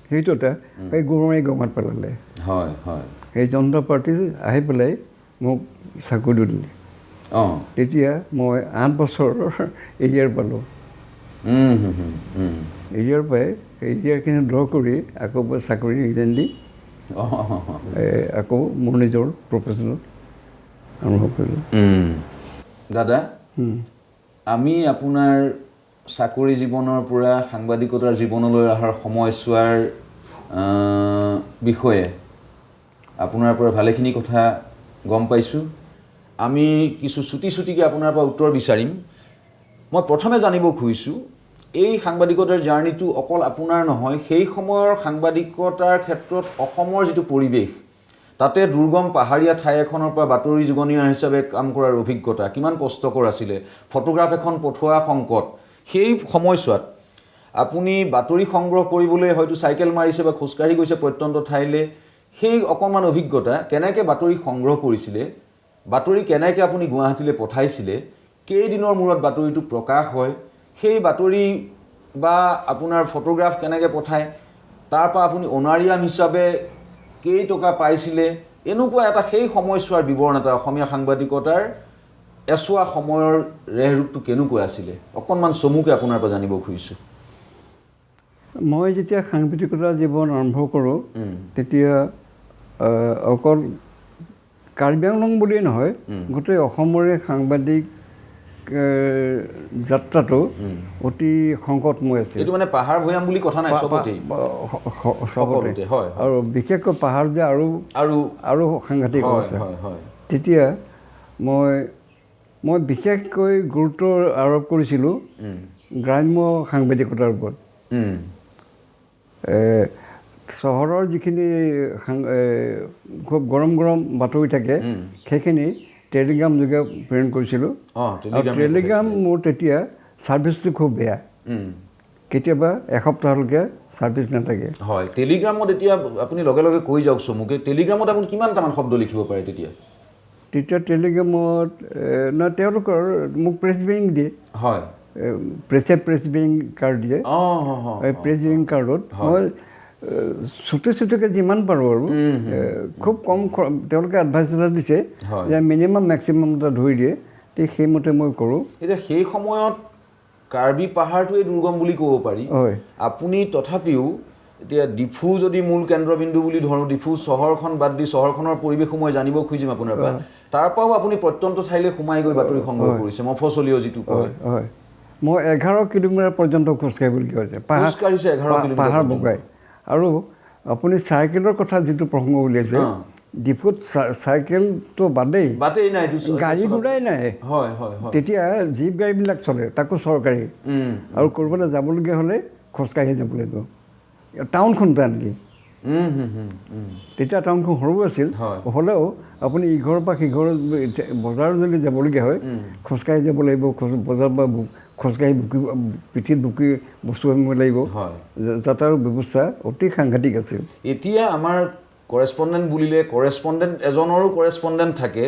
সেইটো এটা এই গৌৰমাৰী গঙাত পেলালে সেই জনতা পাৰ্টি আহি পেলাই মোক চাকৰি দিলে তেতিয়া মই 8 বছৰৰ এৰিয়াৰ পালোঁ এৰিয়াৰ পৰাই এৰিয়াৰখিনি ড্ৰ কৰি আকৌ চাকৰি ৰিজাইন দি আকৌ মোৰ নিজৰ প্ৰফেশ্যনেল আৰম্ভ কৰিলোঁ দাদা আমি আপোনাৰ চাকৰি জীৱনৰ পৰা সাংবাদিকতাৰ জীৱনলৈ অহাৰ সময়ছোৱাৰ বিষয়ে আপোনাৰ পৰা ভালেখিনি কথা গম পাইছোঁ আমি কিছু চুটিকৈ আপোনাৰ পৰা উত্তৰ বিচাৰিম মই প্ৰথমে জানিব খুজিছোঁ এই সাংবাদিকতাৰ জাৰ্নিটো অকল আপোনাৰ নহয় সেই সময়ৰ সাংবাদিকতাৰ ক্ষেত্ৰত অসমৰ যিটো পৰিৱেশ তাতে দুৰ্গম পাহাৰীয়া ঠাই এখনৰ পৰা বাতৰি যুগনীয়া হিচাপে কাম কৰাৰ অভিজ্ঞতা কিমান কষ্টকৰ আছিলে, ফটোগ্ৰাফ এখন পঠোৱা সংকট, সেই সময়ছোৱাত আপুনি বাতৰি সংগ্ৰহ কৰিবলৈ হয়তো চাইকেল মাৰিছে বা খোজকাঢ়ি গৈছে প্ৰত্যন্ত ঠাইলৈ, সেই অকণমান অভিজ্ঞতা কেনেকৈ বাতৰি সংগ্ৰহ কৰিছিলে, বাতৰি কেনেকৈ আপুনি গুৱাহাটীলৈ পঠাইছিলে, কেইদিনৰ মূৰত বাতৰিটো প্ৰকাশ হয়, সেই বাতৰি বা আপোনাৰ ফটোগ্ৰাফ কেনেকৈ পঠায়, তাৰ পৰা আপুনি অনাৰিয়াম হিচাপে কেইটকা পাইছিলে, এনেকুৱা এটা সেই সময়ছোৱাৰ বিৱৰণ এটা অসমীয়া সাংবাদিকতাৰ এছোৱা সময়ৰ ৰেহৰূপটো কেনেকুৱা আছিলে, অকণমান চমুকৈ আপোনাৰ পৰা জানিব খুজিছোঁ। মই যেতিয়া সাংবাদিকতা জীৱন আৰম্ভ কৰোঁ তেতিয়া অকল কাৰ্বি আংলং বুলিয়েই নহয়, গোটেই অসমৰে সাংবাদিক যাত্ৰাটো অতি সংকটময় আছিল। এইটো মানে পাহাৰ ভৈয়াম বুলি কথা নাই, চবতে আৰু বিশেষকৈ পাহাৰ যে আৰু আৰু আৰু সাংঘাতিক অৱস্থা। তেতিয়া মই বিশেষকৈ গুৰুত্ব আৰোপ কৰিছিলোঁ গ্ৰাম্য সাংবাদিকতাৰ ওপৰত। চহৰৰ যিখিনি খুব গৰম গৰম বাতৰি থাকে সেইখিনি টেলিগ্ৰাম যোগে প্ৰেৰণ কৰিছিলোঁ। আৰু টেলিগ্ৰাম মোৰ তেতিয়া ছাৰ্ভিচটো খুব বেয়া, কেতিয়াবা এসপ্তাহলৈকে ছাৰ্ভিচ নাথাকে। হয়, টেলিগ্ৰামত এতিয়া আপুনি লগে লগে কৈ যাওক চমুকৈ, টেলিগ্ৰামত আপুনি কিমানটামান শব্দ লিখিব পাৰে তেতিয়া? তেতিয়া টেলিগ্ৰামত তেওঁলোকৰ মোক প্ৰেছ বিং দিয়ে। হয়, প্ৰেছ বিং কাৰ্ড দিয়ে। প্ৰেছ বিং কাৰ্ডত মই চুটিকৈ যিমান পাৰোঁ আৰু খুব কম তেওঁলোকে এডভাইচ এটা দিছে যে মিনিমাম মেক্সিমাম এটা ধৰি দিয়ে, সেইমতে মই কৰোঁ। এতিয়া সেই সময়ত কাৰ্বি পাহাৰটোৱে দুৰ্গম বুলি ক'ব পাৰি। হয়, আপুনি তথাপিও এতিয়া ডিফু যদি মূল কেন্দ্ৰবিন্দু বুলি ধৰোঁ, ডিফু চহৰখন বাদ দি চহৰখনৰ পৰিৱেশো মই জানিব খুজিম আপোনাৰ পৰা। তাৰ পৰাও আপুনি প্ৰত্যন্ত ঠাইলৈ সোমাই গৈ বাতৰি সংগ্ৰহ কৰিছে, মফচলীয় যিটো কয়। হয়, মই 11 কিলোমিটাৰ পৰ্যন্ত খোজকাঢ়িবলগীয়া হৈছে, পাহাৰ বগাই। আৰু আপুনি চাইকেলৰ কথা যিটো প্ৰসংগ উলিয়াইছে, ডিফুত চাইকেলটো বাদেই নাই, গাড়ী ঘোৰাই নাই। তেতিয়া জীপ গাড়ীবিলাক চলে, তাকো চৰকাৰী, আৰু ক'ৰবালৈ যাবলগীয়া হ'লে খোজকাঢ়ি যাব লাগিব। টাউনখনতে আনকি তেতিয়া টাউনখন সৰু আছিল, হ'লেও আপুনি ইঘৰৰ পৰা সিঘৰ বজাৰ যদি যাবলগীয়া হয় খোজকাঢ়ি যাব লাগিব, বজাৰ পৰা খোজকাঢ়ি পিঠিত বুকি বস্তু আনিব লাগিব। যাতায়াতৰ ব্যৱস্থা অতি সাংঘাতিক আছিল। এতিয়া আমাৰ কৰেছপণ্ডেণ্ট বুলিলে কৰেছপণ্ডেণ্ট এজনৰো কৰেছপণ্ডেণ্ট থাকে,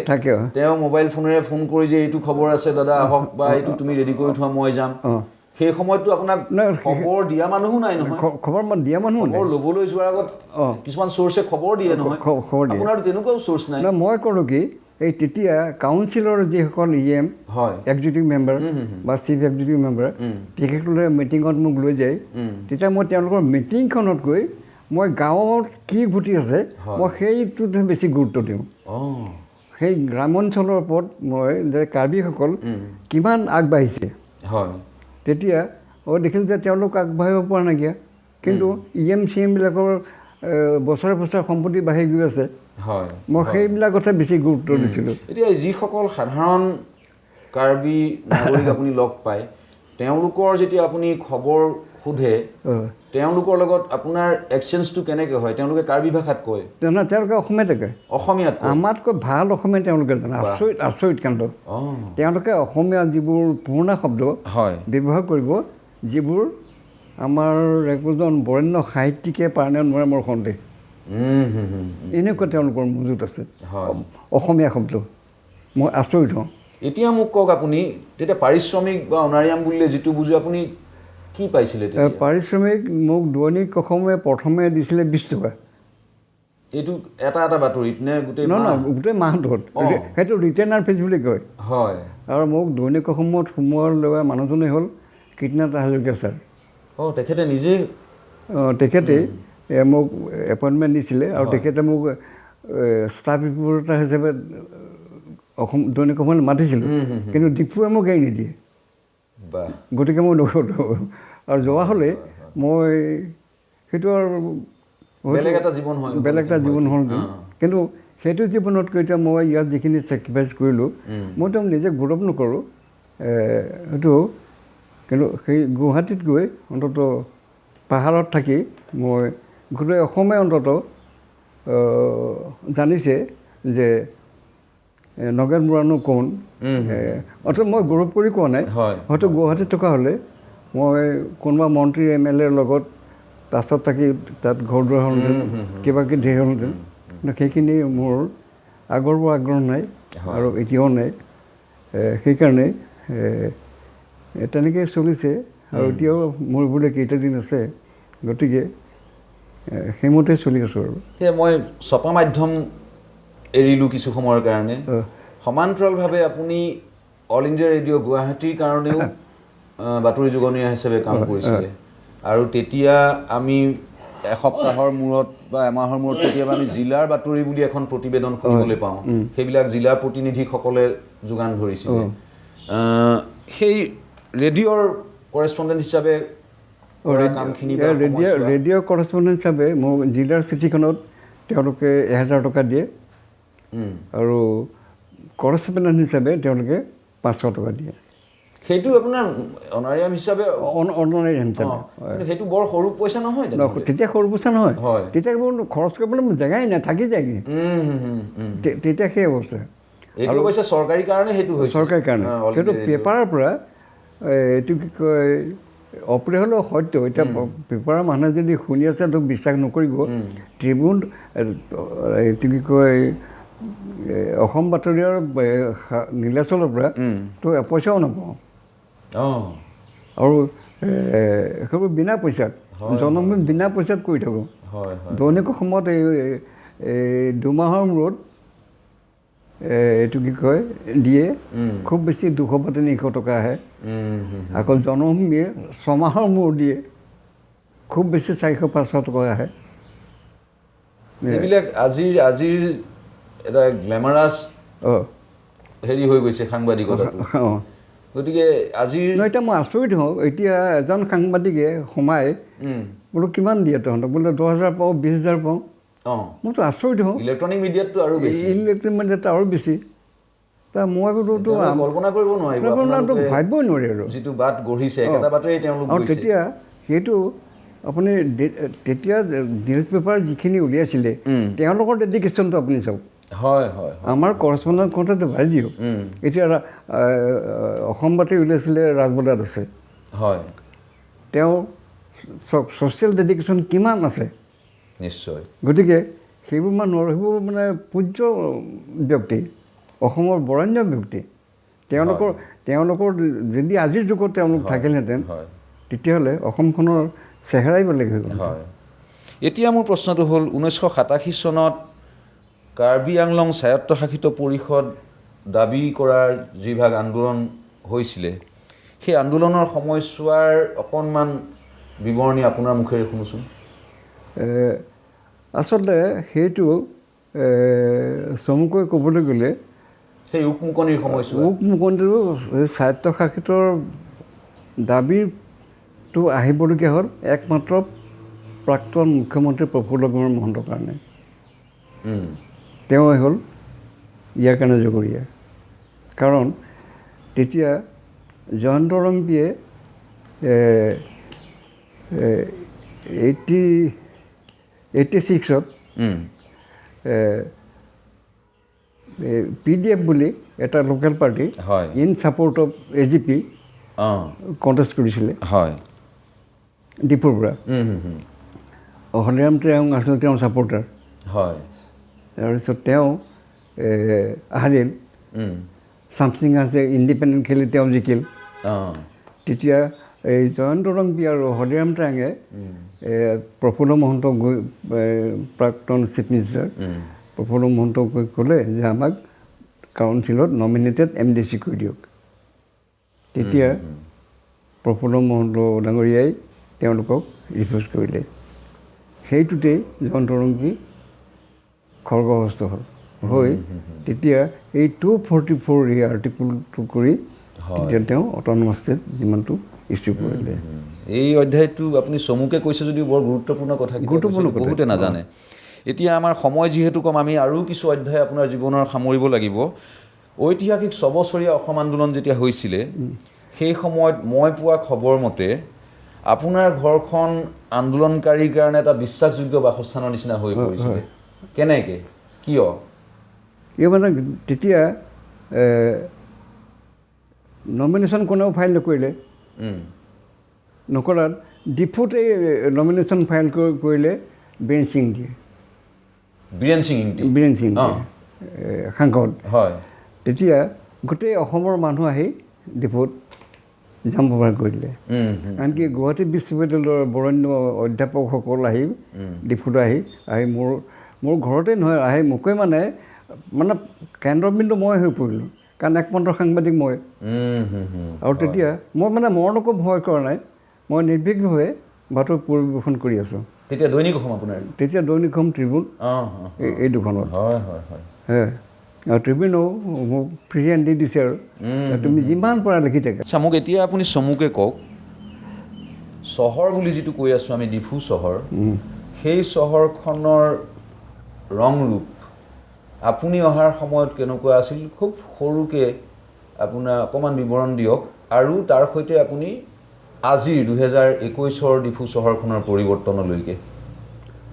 তেওঁ মোবাইল ফোনেৰে ফোন কৰি যে এইটো খবৰ আছে দাদা আহক, বা এইটো তুমি ৰেডি কৰি থোৱা মই যাম। সেই সময়ততো আপোনাক খবৰ দিয়া মানুহো নাই নহয়, খবৰ দিয়া মানুহ খবৰ ল'বলৈ যোৱাৰ আগত কিছুমান চ'ৰ্চে খবৰ দিয়ে নহয়, আপোনাৰ তেনেকুৱাও চ'ৰ্চ নাই। মই কৰোঁ কি, এই তেতিয়া কাউন্সিলৰ যিসকল EM এক্সিকিউটিভ মেম্বাৰ বা চিফ এক্সিকিউটিভ মেম্বাৰ তেখেতসকলে মিটিঙত মোক লৈ যায়, তেতিয়া মই তেওঁলোকৰ মিটিংখনত গৈ মই গাঁৱত কি ঘটি আছে মই সেইটোতে বেছি গুৰুত্ব দিওঁ। সেই গ্ৰামাঞ্চলৰ ওপৰত মই যে কাৰ্বিসকল কিমান আগবাঢ়িছে, তেতিয়া দেখিলোঁ যে তেওঁলোক আগবাঢ়িব পৰা নাইকিয়া, কিন্তু EM CMবিলাকৰ বছৰে বছৰে সম্পত্তি বাঢ়ি গৈ আছে। মই সেইবিলাকতে বেছি গুৰুত্ব দিছিলোঁ। এতিয়া যিসকল সাধাৰণ কাৰ্বি নাগৰিক আপুনি লগ পায়, তেওঁলোকৰ যেতিয়া আপুনি খবৰ সোধে, তেওঁলোকৰ লগত আপোনাৰ এক্সচেঞ্জটো কেনেকৈ হয়? তেওঁলোকে কাৰ্বি ভাষাত কয়? তেওঁলোকে অসমীয়াতে কয়। অসমীয়াত আমাতকৈ ভাল অসমীয়া তেওঁলোকে জানে, আচৰিত কাণ্ড। তেওঁলোকে অসমীয়া যিবোৰ পুৰণা শব্দ ব্যৱহাৰ কৰিব, যিবোৰ আমাৰ একোজন বৰেণ্য সাহিত্যিকে পাৰণে নোৱাৰে মোৰ সন্দেহ। এনেকুৱা তেওঁলোকৰ মজুত আছে অসমীয়া শব্দ, মই আচৰিত হওঁ। এতিয়া মোক কওক আপুনি, তেতিয়া পাৰিশ্ৰমিক বা অনাৰিয়াম বুলিলে যিটো বুজো, আপুনি কি পাইছিলে? পাৰিশ্ৰমিক মোক দৈনিক অসমে প্ৰথমে দিছিলে 20 টকা। এইটো এটা বাতৰিত নে গোটেই? নহয়, গোটেই মাহটোত। সেইটো ৰিটেইনাৰ ফিজ বুলি কয়। আৰু মোক দৈনিক অসমত সোমোৱাৰ লগা মানুহজনেই হ'ল কীৰ্তিনাথ হাজৰিকা ছাৰ। তেখেতে নিজে? তেখেতেই মোক এপইণ্টমেণ্ট দিছিলে, আৰু তেখেতে মোক ষ্টাফ ৰিপৰ্টাৰ হিচাপে দৈনিক অসমলৈ মাতিছিলোঁ, কিন্তু ডিপুৱে মোক এৰি নিদিয়ে। গতিকে মই নগ'লোঁ, আৰু যোৱা হ'লে মই সেইটো আৰু বেলেগ এটা জীৱন হ'ল। কিন্তু সেইটো জীৱনতকৈ এতিয়া মই ইয়াত যিখিনি ছেক্ৰিফাইচ কৰিলোঁ, মই তেওঁ নিজে গৌৰৱ নকৰোঁ সেইটো, কিন্তু সেই গুৱাহাটীত গৈ অন্ততঃ পাহাৰত থাকি মই গোটেই অসমে অন্ততঃ জানিছে যে নগেন বৰানো কোন অৰ্থাৎ মই গৌৰৱ কৰি কোৱা নাই হয়তো গুৱাহাটীত থকা হ'লে মই কোনোবা মন্ত্ৰী MLA ৰ লগত পাছত থাকি তাত ঘৰ দুৱাৰ হ'লহেঁতেন কিবা কিবি ধেৰ হ'লহেঁতেন কিন্তু সেইখিনি মোৰ আগৰ পৰা আগ্ৰহ নাই আৰু এতিয়াও নাই সেইকাৰণে তেনেকৈ চলিছে আৰু এতিয়াও মোৰ বোলে কেইটা দিন আছে গতিকে সেইমতে চলি আছোঁ আৰু সেয়ে মই ছপা মাধ্যম এৰিলোঁ কিছু সময়ৰ কাৰণে সমান্তৰালভাৱে আপুনি অল ইণ্ডিয়া ৰেডিঅ' গুৱাহাটীৰ কাৰণেও বাতৰি যোগনীয়া হিচাপে কাম কৰিছিলে আৰু তেতিয়া আমি এসপ্তাহৰ মূৰত বা এমাহৰ মূৰত কেতিয়াবা আমি জিলাৰ বাতৰি বুলি এখন প্ৰতিবেদন শুনিবলৈ পাওঁ সেইবিলাক জিলাৰ প্ৰতিনিধিসকলে যোগান ধৰিছিলে সেই ৰেডিঅ'ৰ কৰেছপণ্ডেণ্ট হিচাপে ৰেডিঅ' কৰেছপণ্ডেণ্ট হিচাপে মোক জিলাৰ চিঠিখনত তেওঁলোকে 1000 টকা দিয়ে আৰু কৰেছপণ্ডেণ্ট হিচাপে তেওঁলোকে 500 টকা দিয়ে সেইটো আপোনাৰ অনাৰিয়াম হিচাপে সেইটো বৰ সৰু পইচা নহয় তেতিয়া সৰু পইচা নহয় তেতিয়া খৰচ কৰিবলৈ মোৰ জেগাই নাই থাকি যায়গৈ তেতিয়া সেই অৱস্থা এইটো পইচা চৰকাৰী কাৰণে সেইটো হৈছে চৰকাৰী কাৰণে কিন্তু পেপাৰৰ পৰা এইটো কি কয় অপ্ৰিয় হ'লেও সত্য এতিয়া পেপাৰৰ মানুহে যদি শুনি আছে তোক বিশ্বাস নকৰিব ট্ৰিবিউন এইটো কি কয় অসম বাতৰিৰ নীলাচলৰ পৰা তো এপইচাও নাপাওঁ আৰু সেইবোৰ বিনা পইচাত জনমভূমি বিনা পইচাত কৰি থাকোঁ দৈনিক অসমত এই 2 মাহৰ মূৰত এইটো কি কয় দিয়ে খুব বেছি 200 বা 300 টকা আহে আকৌ জনমভূমিয়ে 6 মাহৰ মূৰত দিয়ে খুব বেছি 400-500 টকা আহে এইবিলাক আজিৰ এটা গ্লেমাৰাছ হেৰি হৈ গৈছে সাংবাদিকতা গতিকে আজিৰ এতিয়া মই আচৰিত হওঁ এতিয়া এজন সাংবাদিকে সোমাই বোলো কিমান দিয়ে তহঁতক বোলে 10,000 পাওঁ 20,000 পাওঁ মইতো আচৰিত হওঁ ইলেক্ট্ৰনিক মিডিয়াততো আৰু বেছি ইলেক্ট্ৰনিক মিডিয়াত আৰু বেছি তা মই বোলোতো কল্পনা কৰিব নোৱাৰিব আপোনালোকে ভাবিবই নোৱাৰি আৰু যিটো বাট গঢ়িছে একেটা বাটেই তেওঁলোক আৰু তেতিয়া সেইটো আপুনি তেতিয়া নিউজ পেপাৰ যিখিনি উলিয়াইছিলে তেওঁলোকৰ ডেডিকেশ্যনটো আপুনি চাওক হয় হয় আমাৰ কৰেছপণ্ডেণ্ট কণ্টেক্টটো বাঢ়ি দিয়ক এতিয়া অসম বাতৰি উলিয়াইছিলে ৰাজবদাত আছে হয় তেওঁ ছ'চিয়েল ডেডিকেশ্যন কিমান আছে নিশ্চয় গতিকে সেইবোৰ মানুহৰ সেইবোৰ মানে পূজ্য ব্যক্তি অসমৰ বৰেণ্য ব্যক্তি তেওঁলোকৰ যদি আজিৰ যুগত তেওঁলোক থাকিলহেঁতেন তেতিয়াহ'লে অসমখনৰ চেহেৰাই বেলেগ হৈ গ'ল হয় এতিয়া মোৰ প্ৰশ্নটো হ'ল 1987 চনত কাৰ্বি আংলং স্বায়ত্তশাসিত পৰিষদ দাবী কৰাৰ যিভাগ আন্দোলন হৈছিলে সেই আন্দোলনৰ সময়ছোৱাৰ অকণমান বিৱৰণী আপোনাৰ মুখেৰে শুনোচোন আচলতে সেইটো চমুকৈ ক'বলৈ গ'লে সেই উকমুকনিৰ সময়ছোৱা উকমুকনিটো স্বায়ত্তশাসিতৰ দাবীটো আহিবলগীয়া হ'ল একমাত্ৰ প্ৰাক্তন মুখ্যমন্ত্ৰী প্ৰফুল্ল কুমাৰ মহন্তৰ কাৰণে তেওঁ হ'ল ইয়াৰ কাৰণে জগৰীয়া কাৰণ তেতিয়া জয়ন্ত ৰম্পীয়ে 86ত PDF বুলি এটা local party in support of AGP contest কৰিছিলে হয় ডিপুৰ পৰা হলিৰাম ট্ৰেয়ং আছিল তেওঁৰ ছাপৰ্টাৰ হয় তাৰপিছত তেওঁ হাৰিল চামথিং আছে ইণ্ডিপেণ্ডেণ্ট খেলি তেওঁ জিকিল তেতিয়া এই জয়ন্ত ৰংপী আৰু হলিৰাম ট্ৰেয়ঙে প্ৰফুল্ল মহন্তক গৈ প্ৰাক্তন চিফ মিনিষ্টাৰ প্ৰফুল্ল মহন্তক গৈ ক'লে যে আমাক কাউন্সিলত নমিনেটেড MDC কৰি দিয়ক তেতিয়া প্ৰফুল্ল মহন্ত ডাঙৰীয়াই তেওঁলোকক ৰিফিউজ কৰিলে সেইটোতেই জয়ন্ত ৰংপী খৰ্গহস্ত হ'ল হৈ তেতিয়া এই 244 এই আৰ্টিকলটো কৰি তেতিয়া তেওঁ অট'নমাছ ষ্টেট যিমানটো ইছ্যু কৰিলে এই অধ্যায়টো আপুনি চমুকে কৈছে যদিও বৰ গুৰুত্বপূৰ্ণ কথা বহুতে নাজানে এতিয়া আমাৰ সময় যিহেতু কম আমি আৰু কিছু অধ্যায় আপোনাৰ জীৱনৰ সামৰিব লাগিব ঐতিহাসিক 6 বছৰীয়া অসম আন্দোলন যেতিয়া হৈছিলে সেই সময়ত মই পোৱা খবৰ মতে আপোনাৰ ঘৰখন আন্দোলনকাৰীৰ কাৰণে এটা বিশ্বাসযোগ্য বাসস্থানৰ নিচিনা হৈ পৰিছিলে কেনেকৈ কিয় এই মানে তেতিয়া নমিনেশ্যন কোনেও ফাইল নকৰিলে নকৰাত ডিফুতে নমিনেশ্যন ফাইল কৰিলে বীৰেন সিং দিয়ে বীৰেন সিং সাংসদ হয় তেতিয়া গোটেই অসমৰ মানুহ আহি ডিফুত জাম প্ৰভাৰ কৰিলে আনকি গুৱাহাটী বিশ্ববিদ্যালয়ৰ বৰেণ্য অধ্যাপকসকল আহি ডিফুত আহি মোৰ ঘৰতে নহয় আহি মোকে মানে কেন্দ্ৰবিন্দু মই হৈ পৰিলোঁ কাৰণ একমাত্ৰ সাংবাদিক মই আৰু তেতিয়া মই মানে মৰণকো ভয় কৰা নাই মই নিৰ্ভীকভাৱে বাতৰি পৰিৱেশন কৰি আছোঁ তেতিয়া দৈনিক অসম আপোনাৰ তেতিয়া দৈনিক অসম ট্ৰিবিউন এই দুখনত আৰু ট্ৰিবিউনো মোক ফ্ৰী হেণ্ড দি দিছে আৰু তুমি যিমান পৰা লিখি থাকা আচ্ছা মোক এতিয়া আপুনি চমুকে কওক চহৰ বুলি যিটো কৈ আছোঁ আমি ডিফু চহৰ সেই চহৰখনৰ ৰং ৰূপ আপুনি অহাৰ সময়ত কেনেকুৱা আছিল খুব সৰুকৈ আপোনাৰ অকণমান বিৱৰণ দিয়ক আৰু তাৰ সৈতে আপুনি আজিৰ 2021 ডিফু চহৰখনৰ পৰিৱৰ্তনলৈকে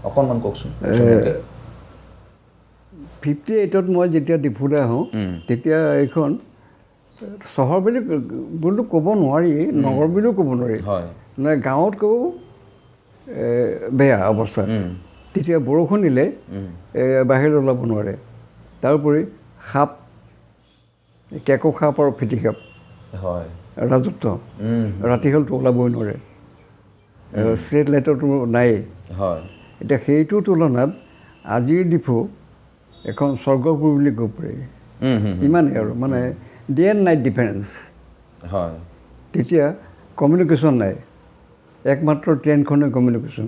অকণমান কওকচোন 58ত মই যেতিয়া ডিফুলৈ আহোঁ তেতিয়া এইখন চহৰ বুলিতো ক'ব নোৱাৰি নগৰ বুলিও ক'ব নোৱাৰি মানে গাঁৱতকৈও বেয়া অৱস্থা তেতিয়া বৰষুণ দিলে বাহিৰত ওলাব নোৱাৰে তাৰোপৰি সাপ কেকো সাপ আৰু ফিটি সাপ হয় ৰাজত্ব ৰাতি হ'লতো ওলাবই নোৱাৰে ষ্ট্ৰীট লাইটৰটো নাই হয় এতিয়া সেইটোৰ তুলনাত আজিৰ ডিফু এখন স্বৰ্গপুৰ বুলি ক'ব পাৰি ইমানেই আৰু মানে ডে এণ্ড নাইট ডিফাৰেঞ্চ হয় তেতিয়া কমিউনিকেশ্যন নাই একমাত্ৰ ট্ৰেইনখনে কমিউনিকেশ্যন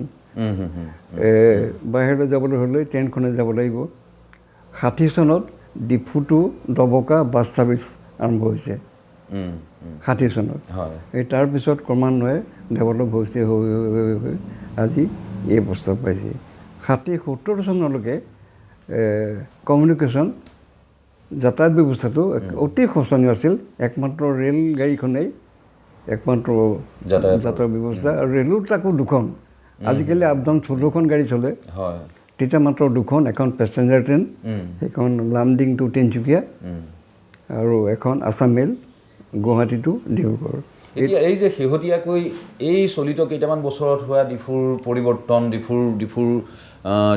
বাহিৰলৈ যাবলৈ হ'লে ট্ৰেইনখনে যাব লাগিব 60 চনত ডিফুটো ডবকা বাছ ছাৰ্ভিচ আৰম্ভ হৈছে 60 চনত এই তাৰপিছত ক্ৰমান্বয়ে ডেভেলপ হৈছে হৈ আজি এই অৱস্থা পাইছে 60-70 চনলৈকে কমিউনিকেশ্যন যাতায়াত ব্যৱস্থাটো অতি শোচনীয় আছিল একমাত্ৰ ৰেল গাড়ীখনেই একমাত্ৰ যাতায়াত ব্যৱস্থা আৰু ৰেলো তাকো দুখন আজিকালি আপ ডাউন 14খন গাড়ী চলে তেতিয়া মাত্ৰ দুখন এখন পেছেঞ্জাৰ ট্ৰেইন সেইখন লামডিং টু তিনিচুকীয়া আৰু এখন আছাম মেইল গুৱাহাটী টু ডিব্ৰুগড় এতিয়া এই যে শেহতীয়াকৈ এই চলিত কেইটামান বছৰত হোৱা ডিফুৰ পৰিৱৰ্তন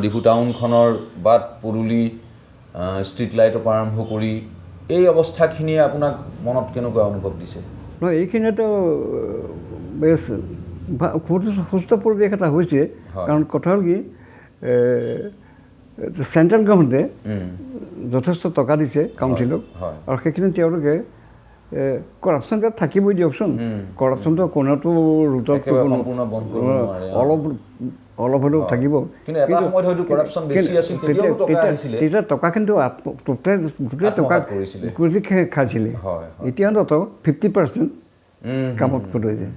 ডিফু টাউনখনৰ বাট পদূলি ষ্ট্ৰীট লাইটৰ পৰা আৰম্ভ কৰি এই অৱস্থাখিনিয়ে আপোনাক মনত কেনেকুৱা অনুভৱ দিছে নহয় এইখিনিতো বেছ সুস্থ পৰিৱেশ এটা হৈছে কাৰণ কথা হ'ল কি চেণ্ট্ৰেল গভৰ্ণমেণ্টে যথেষ্ট টকা দিছে কাউন্সিলক আৰু সেইখিনি তেওঁলোকে কৰাপশ্যন তাত থাকিবই দিয়কচোন কৰাপশ্যনটো কোনোটো ৰোটত অলপ হ'লেও থাকিব তেতিয়া টকা কিন্তু গোটেই টকা খুজি খাইছিলে এতিয়া অন্ততঃ 50% কামত খটুৱাইছে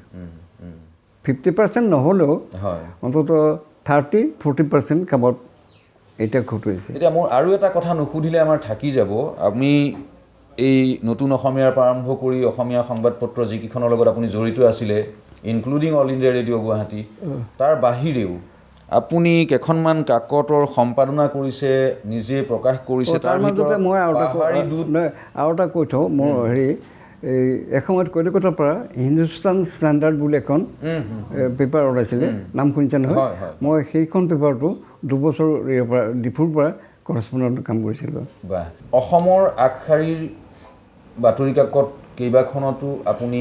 50% নহ'লেও অন্ততঃ 30-40% কামত এতিয়া খটুৱাইছে এতিয়া মোৰ আৰু এটা কথা নুসুধিলে আমাৰ থাকি যাব আমি এই নতুন অসমীয়াৰ পৰা আৰম্ভ কৰি অসমীয়া সংবাদপত্ৰ যিকেইখনৰ লগত আপুনি জড়িত আছিলে including all India radio' Guwahati তাৰ বাহিৰেও আপুনি কেইখনমান কাকতৰ সম্পাদনা কৰিছে নিজে প্ৰকাশ কৰিছে তাৰ মাজতে মই আৰু এটা কৈ থওঁ মোৰ হেৰি এসময়ত কলিকতাৰ পৰা হিন্দুস্তান ষ্টেণ্ডাৰ্ড বুলি এখন পেপাৰ ওলাইছিলে নাম শুনিছে নহয় মই সেইখন পেপাৰটো 2 বছৰ ডিফুৰ পৰা কৰস্পণ্ডেণ্ট কাম কৰিছিলোঁ অসমৰ আগশাৰীৰ বাতৰি কাকত কেইবাখনতো আপুনি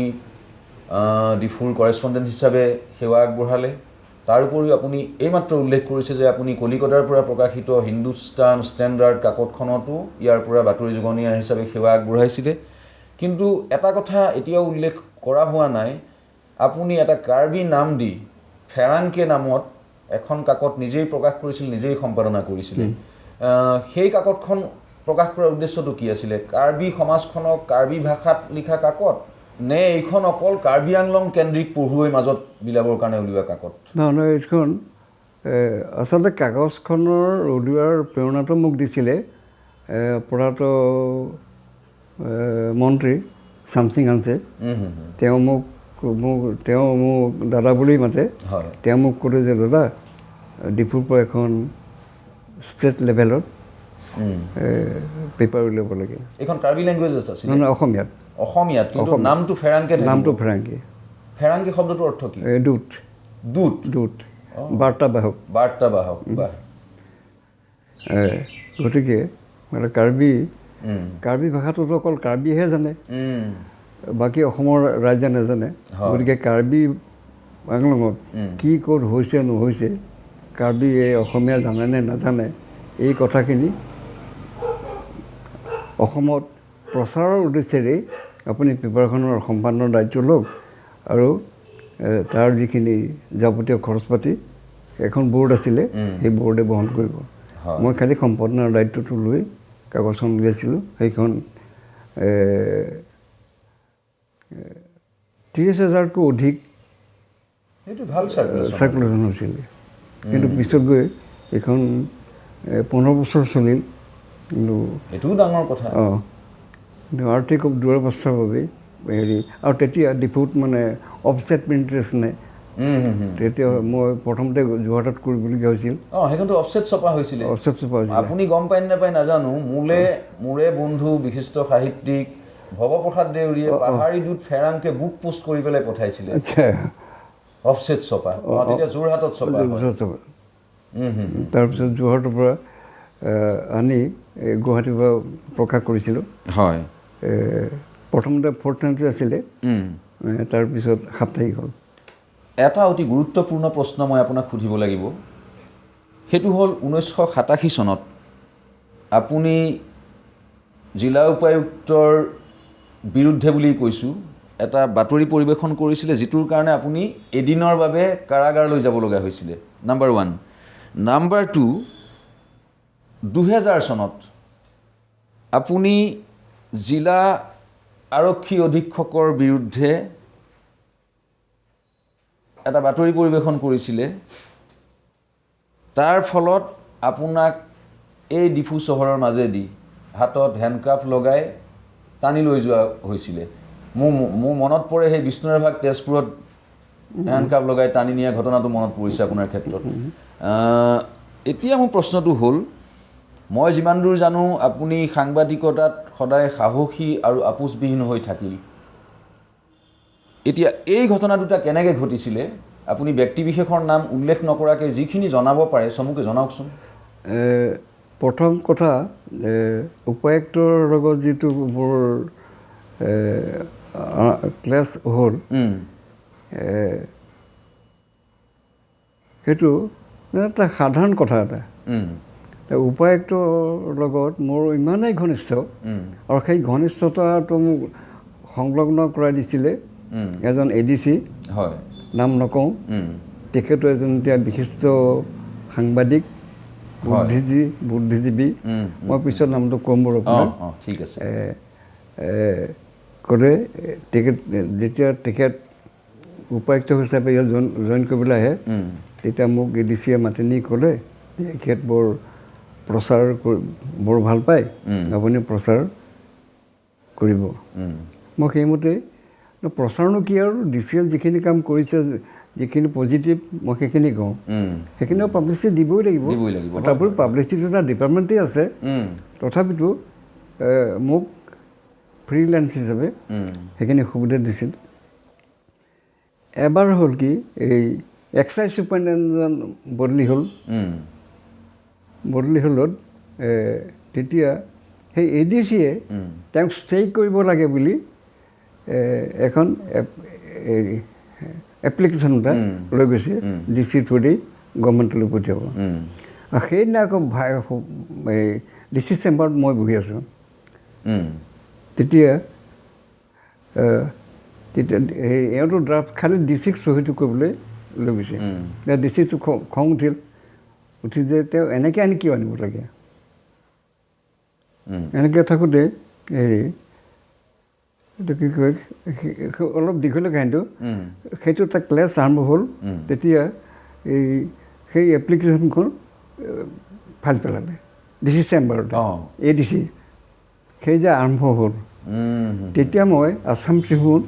ডিফুৰ কৰেছপণ্ডেণ্ট হিচাপে সেৱা আগবঢ়ালে তাৰ উপৰিও আপুনি এইমাত্ৰ উল্লেখ কৰিছে যে আপুনি কলিকতাৰ পৰা প্ৰকাশিত হিন্দুস্তান ষ্টেণ্ডাৰ্ড কাকতখনতো ইয়াৰ পৰা বাতৰি যোগনীয়া হিচাপে সেৱা আগবঢ়াইছিলে কিন্তু এটা কথা এতিয়াও উল্লেখ কৰা হোৱা নাই আপুনি এটা কাৰ্বি নাম দি ফেৰাংকে নামত এখন কাকত নিজেই প্ৰকাশ কৰিছিল নিজেই সম্পাদনা কৰিছিলে সেই কাকতখন প্ৰকাশ কৰাৰ উদ্দেশ্যটো কি আছিলে কাৰ্বি সমাজখনক কাৰ্বি ভাষাত লিখা কাকত নে এইখন অকল কাৰ্বি আংলং কেন্দ্ৰিক পঢ়ুৱৈৰ মাজত বিলাবৰ কাৰণে উলিওৱা কাকত নহয় এইখন আচলতে কাগজখনৰ উলিওৱাৰ প্ৰেৰণাটো মোক দিছিলে পঢ়াত মন্ত্ৰী চামসিং আনছে তেওঁ মোক দাদা বুলি মাতে তেওঁ মোক ক'লে যে দাদা ডিফুৰ পৰা এখন ষ্টেট লেভেলত পেপাৰ উলিয়াব লাগে। এইখন কাৰ্বি লেংগুৱেজত আছিল? নহয়, অসমীয়াত। অসমীয়াত, কিন্তু নামটো ফেৰাংকে থাকিব? নামটো ফেৰাংকে। ফেৰাংকে শব্দটোৰ অৰ্থ কি? দূত। দূত? দূত, বাৰ্তাবাহক। বাৰ্তাবাহক, বাহ। গতিকে মানে কাৰ্বি ভাষাটোতো অকল কাৰ্বিহে জানে, বাকী অসমৰ ৰাইজে নাজানে। গতিকে কাৰ্বি আংলঙত কি ক'ত হৈছে নহৈছে, কাৰ্বি অসমীয়া জানে নে নাজানে, এই কথাখিনি অসমত প্ৰচাৰৰ উদ্দেশ্যেৰে আপুনি পেপাৰখনৰ সম্পাদনৰ দায়িত্ব লওক, আৰু তাৰ যিখিনি যাৱতীয় খৰচ পাতি এখন বৰ্ড আছিলে, সেই বৰ্ডে বহন কৰিব। মই খালি সম্পাদনাৰ দায়িত্বটো লৈ কাগজখন উলিয়াইছিলোঁ। সেইখন 30,000তকৈ অধিক চাৰ্কুলেশ্যন হৈছিলে, কিন্তু পিছত গৈ এইখন 15 বছৰ চলিল। কিন্তু এইটোও ডাঙৰ কথা। কিন্তু আৰ্থিক দুৰৱস্থাৰ বাবে আৰু তেতিয়া ডিপুত মানে অফছেট প্ৰিণ্টাৰ্ছ নাই। তেতিয়া মই প্ৰথমতে যোৰহাটত কৰিবলগীয়া হৈছিল। সেইখনতো অফছেট ছপা হৈছিলে? অফছেট ছপা হৈছিলে। আপুনি গম পাই নাপায় নাজানো, মোৰে বন্ধু বিশিষ্ট সাহিত্যিক ভৱপ্ৰসাদ দেউৰীয়ে পাহাৰী দূত ফেৰাংকে বুক পোষ্ট কৰি পেলাই পঠাইছিলে। অফছেট ছপা তেতিয়া যোৰহাটত ছপা। তাৰপিছত যোৰহাটৰ পৰা আনি গুৱাহাটীৰ পৰা প্ৰকাশ কৰিছিলোঁ। হয়, প্ৰথমতে ফৰ্টনাইট আছিলে, তাৰপিছত সাপ্তাহিক হ'ল। এটা অতি গুৰুত্বপূৰ্ণ প্ৰশ্ন মই আপোনাক সুধিব লাগিব, সেইটো হ'ল 1987 চনত আপুনি জিলা উপায়ুক্তৰ বিৰুদ্ধে বুলি কৈছোঁ এটা বাতৰি পৰিৱেশন কৰিছিলে, যিটোৰ কাৰণে আপুনি এদিনৰ বাবে কাৰাগাৰলৈ যাব লগা হৈছিলে। নাম্বাৰ 1। নাম্বাৰ 2, 2000 চনত আপুনি জিলা আৰক্ষী অধীক্ষকৰ বিৰুদ্ধে এটা বাতৰি পৰিৱেশন কৰিছিলে, তাৰ ফলত আপোনাক এই ডিফু চহৰৰ মাজেদি হাতত হেণ্ডকাফ লগাই টানি লৈ যোৱা হৈছিলে। মোৰ মনত পৰে সেই বিষ্ণুৰাভাগ তেজপুৰত হেণ্ডকাফ লগাই টানি নিয়া ঘটনাটো মনত পৰিছে আপোনাৰ ক্ষেত্ৰত। এতিয়া মোৰ প্ৰশ্নটো হ'ল, মই যিমান দূৰ জানো আপুনি সাংবাদিকতাত সদায় সাহসী আৰু আপোচবিহীন হৈ থাকিল। এতিয়া এই ঘটনা দুটা কেনেকৈ ঘটিছিলে, আপুনি ব্যক্তিবিশেষৰ নাম উল্লেখ নকৰাকৈ যিখিনি জনাব পাৰে চমুকৈ জনাওকচোন। প্ৰথম কথা, উপায়ুক্তৰ লগত যিটো মোৰ ক্লাছ হ'ল, সেইটো এটা সাধাৰণ কথা এটা। উপায়ুক্তৰ লগত মোৰ ইমানেই ঘনিষ্ঠ, আৰু সেই ঘনিষ্ঠতাটো মোক সংলগ্ন কৰাই দিছিলে এজন ADC, নাম নকওঁ, তেখেতো এজন এতিয়া বিশিষ্ট সাংবাদিক, বুদ্ধিজীৱী। মই পিছত নামটো ক'ম বাৰু আপোনাক। ঠিক আছে। ক'লে যেতিয়া তেখেত উপায়ুক্ত হিচাপে ইয়াত জইন কৰিবলৈ আহে, তেতিয়া মোক ADCয়ে মাতি নি ক'লে, তেখেত প্ৰচাৰ বৰ ভাল পায়, আপুনি প্ৰচাৰ কৰিব। মই সেইমতে প্ৰচাৰনো কি আৰু, DCয়ে যিখিনি কাম কৰিছে, যিখিনি পজিটিভ, মই সেইখিনি কওঁ। সেইখিনিও পাব্লিচিটি দিবই লাগিব। তাৰোপৰি পাব্লিচিটি এটা ডিপাৰ্টমেণ্টেই আছে, তথাপিতো মোক ফ্ৰীলেন্স হিচাপে সেইখিনি সুবিধা দিছিল। এবাৰ হ'ল কি, এই এক্সাইজ চুপাৰিনটেণ্ডেণ্ট বদলি হ'লত তেতিয়া সেই ADCয়ে তেওঁক ষ্ট্ৰেইক কৰিব লাগে বুলি এখন এপ্লিকেশ্যন এটা লৈ গৈছে, DC থ্ৰুদি গভৰ্ণমেণ্টলৈ পঠিয়াব। সেইদিনা আকৌ DC চেম্বাৰত মই বহি আছোঁ। তেতিয়া এওঁতো ড্ৰাফ্ট খালি DCক চহীটো কৰিবলৈ লৈ গৈছে। DCটো খং উঠি যে তেওঁ এনেকৈ আনি কিয় আনিব লাগে। এনেকৈ থাকোঁতে এইটো কি কয়, অলপ দীঘলীয়া কাহিনীটো, সেইটো এটা ক্লাছ আৰম্ভ হ'ল। তেতিয়া সেই এপ্লিকেশ্যনখন ফাইল পেলালে DC চেম্বাৰত, ADC। সেই যে আৰম্ভ হ'ল, তেতিয়া মই আছাম ট্ৰিবিউন,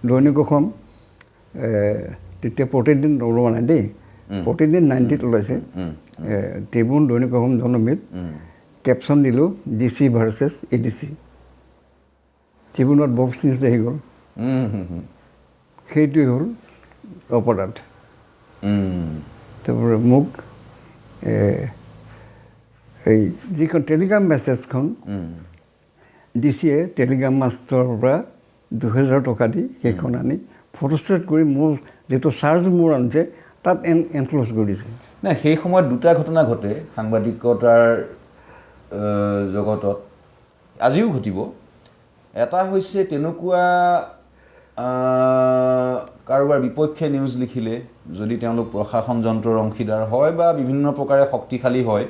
দৈনিক অসম, তেতিয়া প্ৰতিদিন ওলোৱা নাই দেই, প্ৰতিদিন 90ত ওলাইছে, ট্ৰিবিউন দৈনিক অসম জনমিত কেপশ্যন দিলোঁ DC ভাৰ্চেছ ADC ট্ৰিবিউনত বক্স নিউজ আহি গ'ল সেইটোৱে হ'ল অপৰাধ তাৰপৰা মোক এই যিখন টেলিগ্ৰাম মেছেজখন DCয়ে টেলিগ্ৰাম মাষ্টৰৰ পৰা 2000 টকা দি সেইখন আনি ফটোষ্টেট কৰি মোৰ যিটো চাৰ্জ মোৰ আনিছে তাত এনক্ল'জ কৰি দিছে নাই সেই সময়ত দুটা ঘটনা ঘটে সাংবাদিকতাৰ জগতত আজিও ঘটিব এটা হৈছে তেনেকুৱা কাৰোবাৰ বিপক্ষে নিউজ লিখিলে যদি তেওঁলোক প্ৰশাসন যন্ত্ৰৰ অংশীদাৰ হয় বা বিভিন্ন প্ৰকাৰে শক্তিশালী হয়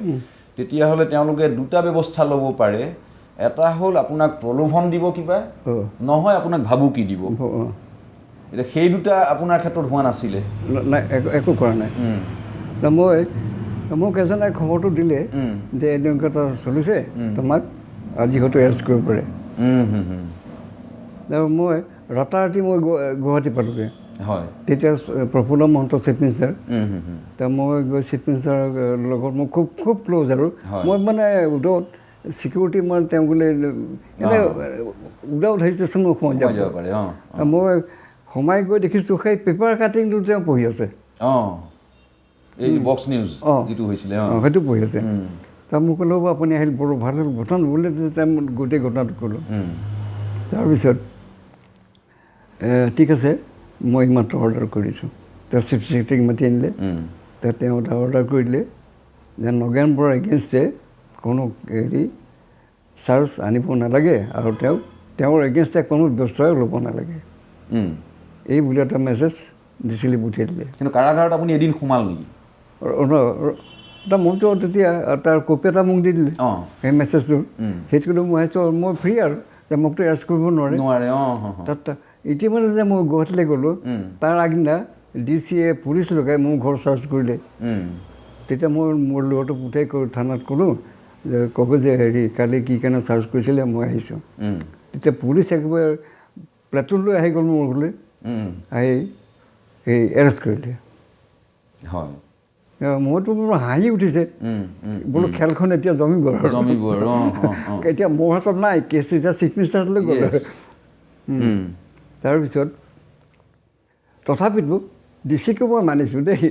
তেতিয়াহ'লে তেওঁলোকে দুটা ব্যৱস্থা ল'ব পাৰে এটা হ'ল আপোনাক প্ৰলোভন দিব কিবা নহয় আপোনাক ভাবুকি দিব এতিয়া সেই দুটা আপোনাৰ ক্ষেত্ৰত হোৱা নাছিলে নাই একো কৰা নাই মোক এজনে খবৰটো দিলে যে এনেকুৱা এটা চলিছে তোমাক আজি হয়তো এৰেষ্ট কৰিব পাৰে মই ৰাতাৰাতি মই গুৱাহাটী পালোগৈ হয় তেতিয়া প্ৰফুল্ল মহন্ত চিফ মিনিষ্টাৰ মই গৈ চিফ মিনিষ্টাৰৰ লগত মই খুব ক্ল'জ আৰু মই মানে উইদাউট চিকিউৰিটি মই তেওঁ বোলে এনেই উইদাউট হেজিটেশ্যন মই সোমাই যাব পাৰে মই সোমাই গৈ দেখিছোঁ সেই পেপাৰ কাটিংটো তেওঁ পঢ়ি আছে এই বক্স নিউজ যিটো হৈছিলে সেইটো পঢ়ি আছে তাৰ মোক ক'লেও আপুনি আহিল বৰ ভাল হ'ল ঘটনা বোলে তেতিয়া গোটেই ঘটনাটো ক'লোঁ তাৰপিছত ঠিক আছে মই মাত্ৰ অৰ্ডাৰ কৰিছোঁ তেওঁ চিফ ছেক্ৰেটাৰীক মাতি আনিলে তেওঁ এটা অৰ্ডাৰ কৰি দিলে যে নগেন বৰাৰ এগেইনষ্টে কোনো চাৰ্জ আনিব নালাগে আৰু তেওঁৰ এগেইনষ্টে কোনো ব্যৱস্থা ল'ব নালাগে এই বুলি এটা মেছেজ দিছিলে পঠিয়াই দিলে কিন্তু কাৰাগাৰত আপুনি এদিন সোমাল নেকি মোকতো তেতিয়া তাৰ কপি এটা মোক দি দিলে সেই মেছেজটোৰ সেইটো মই ভাবিছোঁ মই ফ্ৰী আৰু যে মোকতো এৰেষ্ট কৰিব নোৱাৰে তাত ইতিমধ্যে যে মই গুৱাহাটীলৈ গ'লোঁ তাৰ আগদিনা DCয়ে পুলিচ লগাই মোৰ ঘৰ চাৰ্চ কৰিলে তেতিয়া মই মোৰ ল'ৰাটো পঠিয়াই থানাত ক'লোঁ যে ক'ব যে কালি কি কাৰণে চাৰ্চ কৰিছিলে মই আহিছোঁ তেতিয়া পুলিচ একেবাৰে প্লেটুন লৈ আহি গ'ল মোৰ ঘৰলৈ আহি এৰেষ্ট কৰিলে হয় মইতো মোৰ হাঁহি উঠিছে বোলো খেলখন এতিয়া জমিব এতিয়া মোৰ হাতত নাই কেছ এতিয়া চিফ মিনিষ্টাৰলৈ গ'ল তাৰপিছত তথাপিতো DCকো মই মানিছোঁ দেই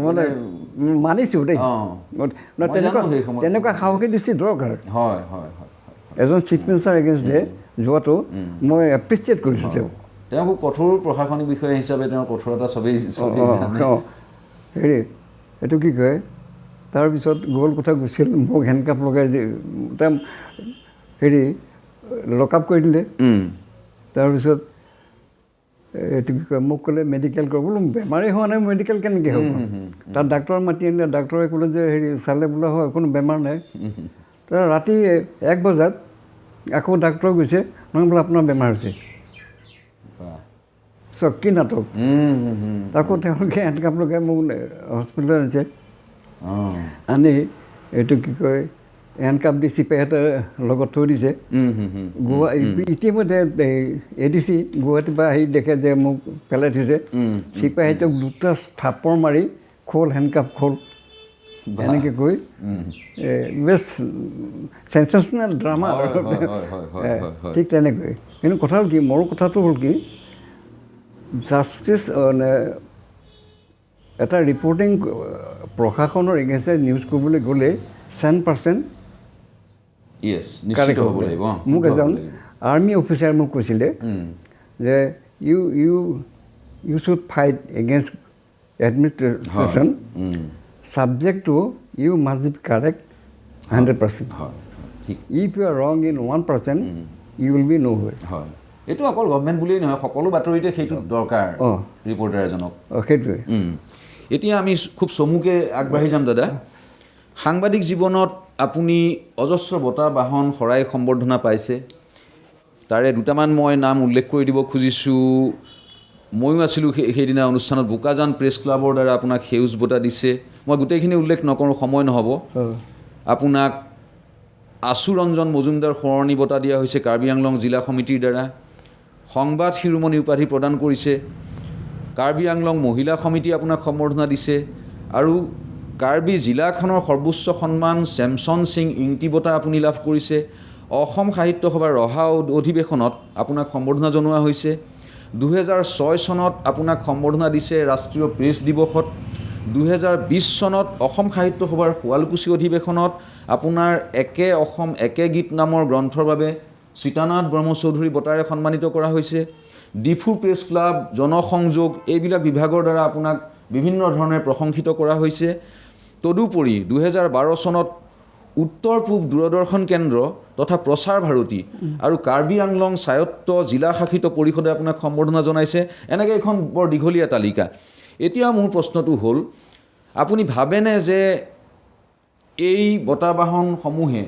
মানে মানিছোঁ দেই তেনেকুৱা সাহসী দৃষ্টি দৰকাৰ এজন চিফ মিনিষ্টাৰ এগেইনষ্টে যোৱাটো মই এপ্ৰিচিয়েট কৰিছোঁ তেওঁক কঠোৰ প্ৰশাসনিক বিষয়া হিচাপে তেওঁৰ কঠোৰতা চবেই হেৰি এইটো কি কয় তাৰপিছত গ'ল কথা গুচিল মোক হেণ্ডকাপ লগাই তেওঁ হেৰি লকআপ কৰি দিলে তাৰপিছত এইটো কি কয় মোক ক'লে মেডিকেল কৰিব বোলো বেমাৰেই হোৱা নাই মেডিকেল কেনেকৈ হ'ব তাত ডাক্তৰ মাতি আনিলে ডাক্তৰে ক'লে যে হেৰি চালে বোলে হয় কোনো বেমাৰ নাই তাৰ ৰাতি 1 বজাত আকৌ ডাক্তৰ গৈছে নহয় বোলে আপোনাৰ বেমাৰ হৈছে কি নাটক আকৌ তেওঁলোকে হেণ্ডকাপ লগাই মোক হস্পিটেলত আনিছে আনি এইটো কি কয় হেণ্ডকাপ দি চিপাহীহঁতে লগত থৈ দিছে ইতিমধ্যে ADC গুৱাহাটীৰ পৰা আহি দেখে যে মোক পেলাই থৈছে চিপাহীটোক 2টা থাপৰ মাৰি খোল হেণ্ডকাপ খোল এনেকৈ কৈ বেষ্ট চেঞ্চেশ্যনেল ড্ৰামা ঠিক তেনেকৈ কিন্তু কথা হ'ল কি মোৰ কথাটো হ'ল কি জাষ্টিছ এটা ৰিপৰ্টিং প্ৰশাসনৰ এগেইনষ্টে নিউজ কৰিবলৈ গ'লে 100% মোক এজন আৰ্মি অফিচাৰ মোক কৈছিলে যে you should fight against administration subject to you must be correct 100%. If you are wrong in 1%, you will be nowhere. এইটো অকল গভৰ্ণমেণ্ট বুলিয়েই নহয় সকলো বাতৰিতে সেইটো দৰকাৰ ৰিপৰ্টাৰ এজনক সেইটোৱে এতিয়া আমি খুব চমুকে আগবাঢ়ি যাম দাদা সাংবাদিক জীৱনত আপুনি অজস্ৰ বঁটা বাহন শৰাই সম্বৰ্ধনা পাইছে তাৰে দুটামান মই নাম উল্লেখ কৰি দিব খুজিছোঁ ময়ো আছিলোঁ সেইদিনা অনুষ্ঠানত বোকাজান প্ৰেছ ক্লাবৰ দ্বাৰা আপোনাক সেউজ বঁটা দিছে মই গোটেইখিনি উল্লেখ নকৰোঁ সময় নহ'ব আপোনাক আশু ৰঞ্জন মজুমদাৰ সোঁৱৰণি বঁটা দিয়া হৈছে কাৰ্বি আংলং জিলা সমিতিৰ দ্বাৰা সংবাদ শিৰোমণি উপাধি প্ৰদান কৰিছে কাৰ্বি আংলং মহিলা সমিতি আপোনাক সম্বৰ্ধনা দিছে আৰু কাৰ্বি জিলাখনৰ সৰ্বোচ্চ সন্মান চেমছন সিং ইংতি বঁটা আপুনি লাভ কৰিছে অসম সাহিত্য সভাৰ ৰহা অধিৱেশনত আপোনাক সম্বৰ্ধনা জনোৱা হৈছে 2006 চনত আপোনাক সম্বৰ্ধনা দিছে ৰাষ্ট্ৰীয় প্ৰেছ দিৱসত 2020 চনত অসম সাহিত্য সভাৰ শুৱালকুছি অধিৱেশনত আপোনাৰ একে অসম একে গীত নামৰ গ্ৰন্থৰ বাবে সীতানাথ ব্ৰহ্মচৌধুৰী বঁটাৰে সন্মানিত কৰা হৈছে ডিফু প্ৰেছ ক্লাব জনসংযোগ এইবিলাক বিভাগৰ দ্বাৰা আপোনাক বিভিন্ন ধৰণে প্ৰশংসিত কৰা হৈছে তদুপৰি 2012 চনত উত্তৰ পূব দূৰদৰ্শন কেন্দ্ৰ তথা প্ৰচাৰ ভাৰতী আৰু কাৰ্বি আংলং স্বায়ত্ত জিলা শাসিত পৰিষদে আপোনাক সম্বৰ্ধনা জনাইছে এনেকৈ এখন বৰ দীঘলীয়া তালিকা এতিয়া মোৰ প্ৰশ্নটো হ'ল আপুনি ভাবেনে যে এই বঁটা বাহনসমূহে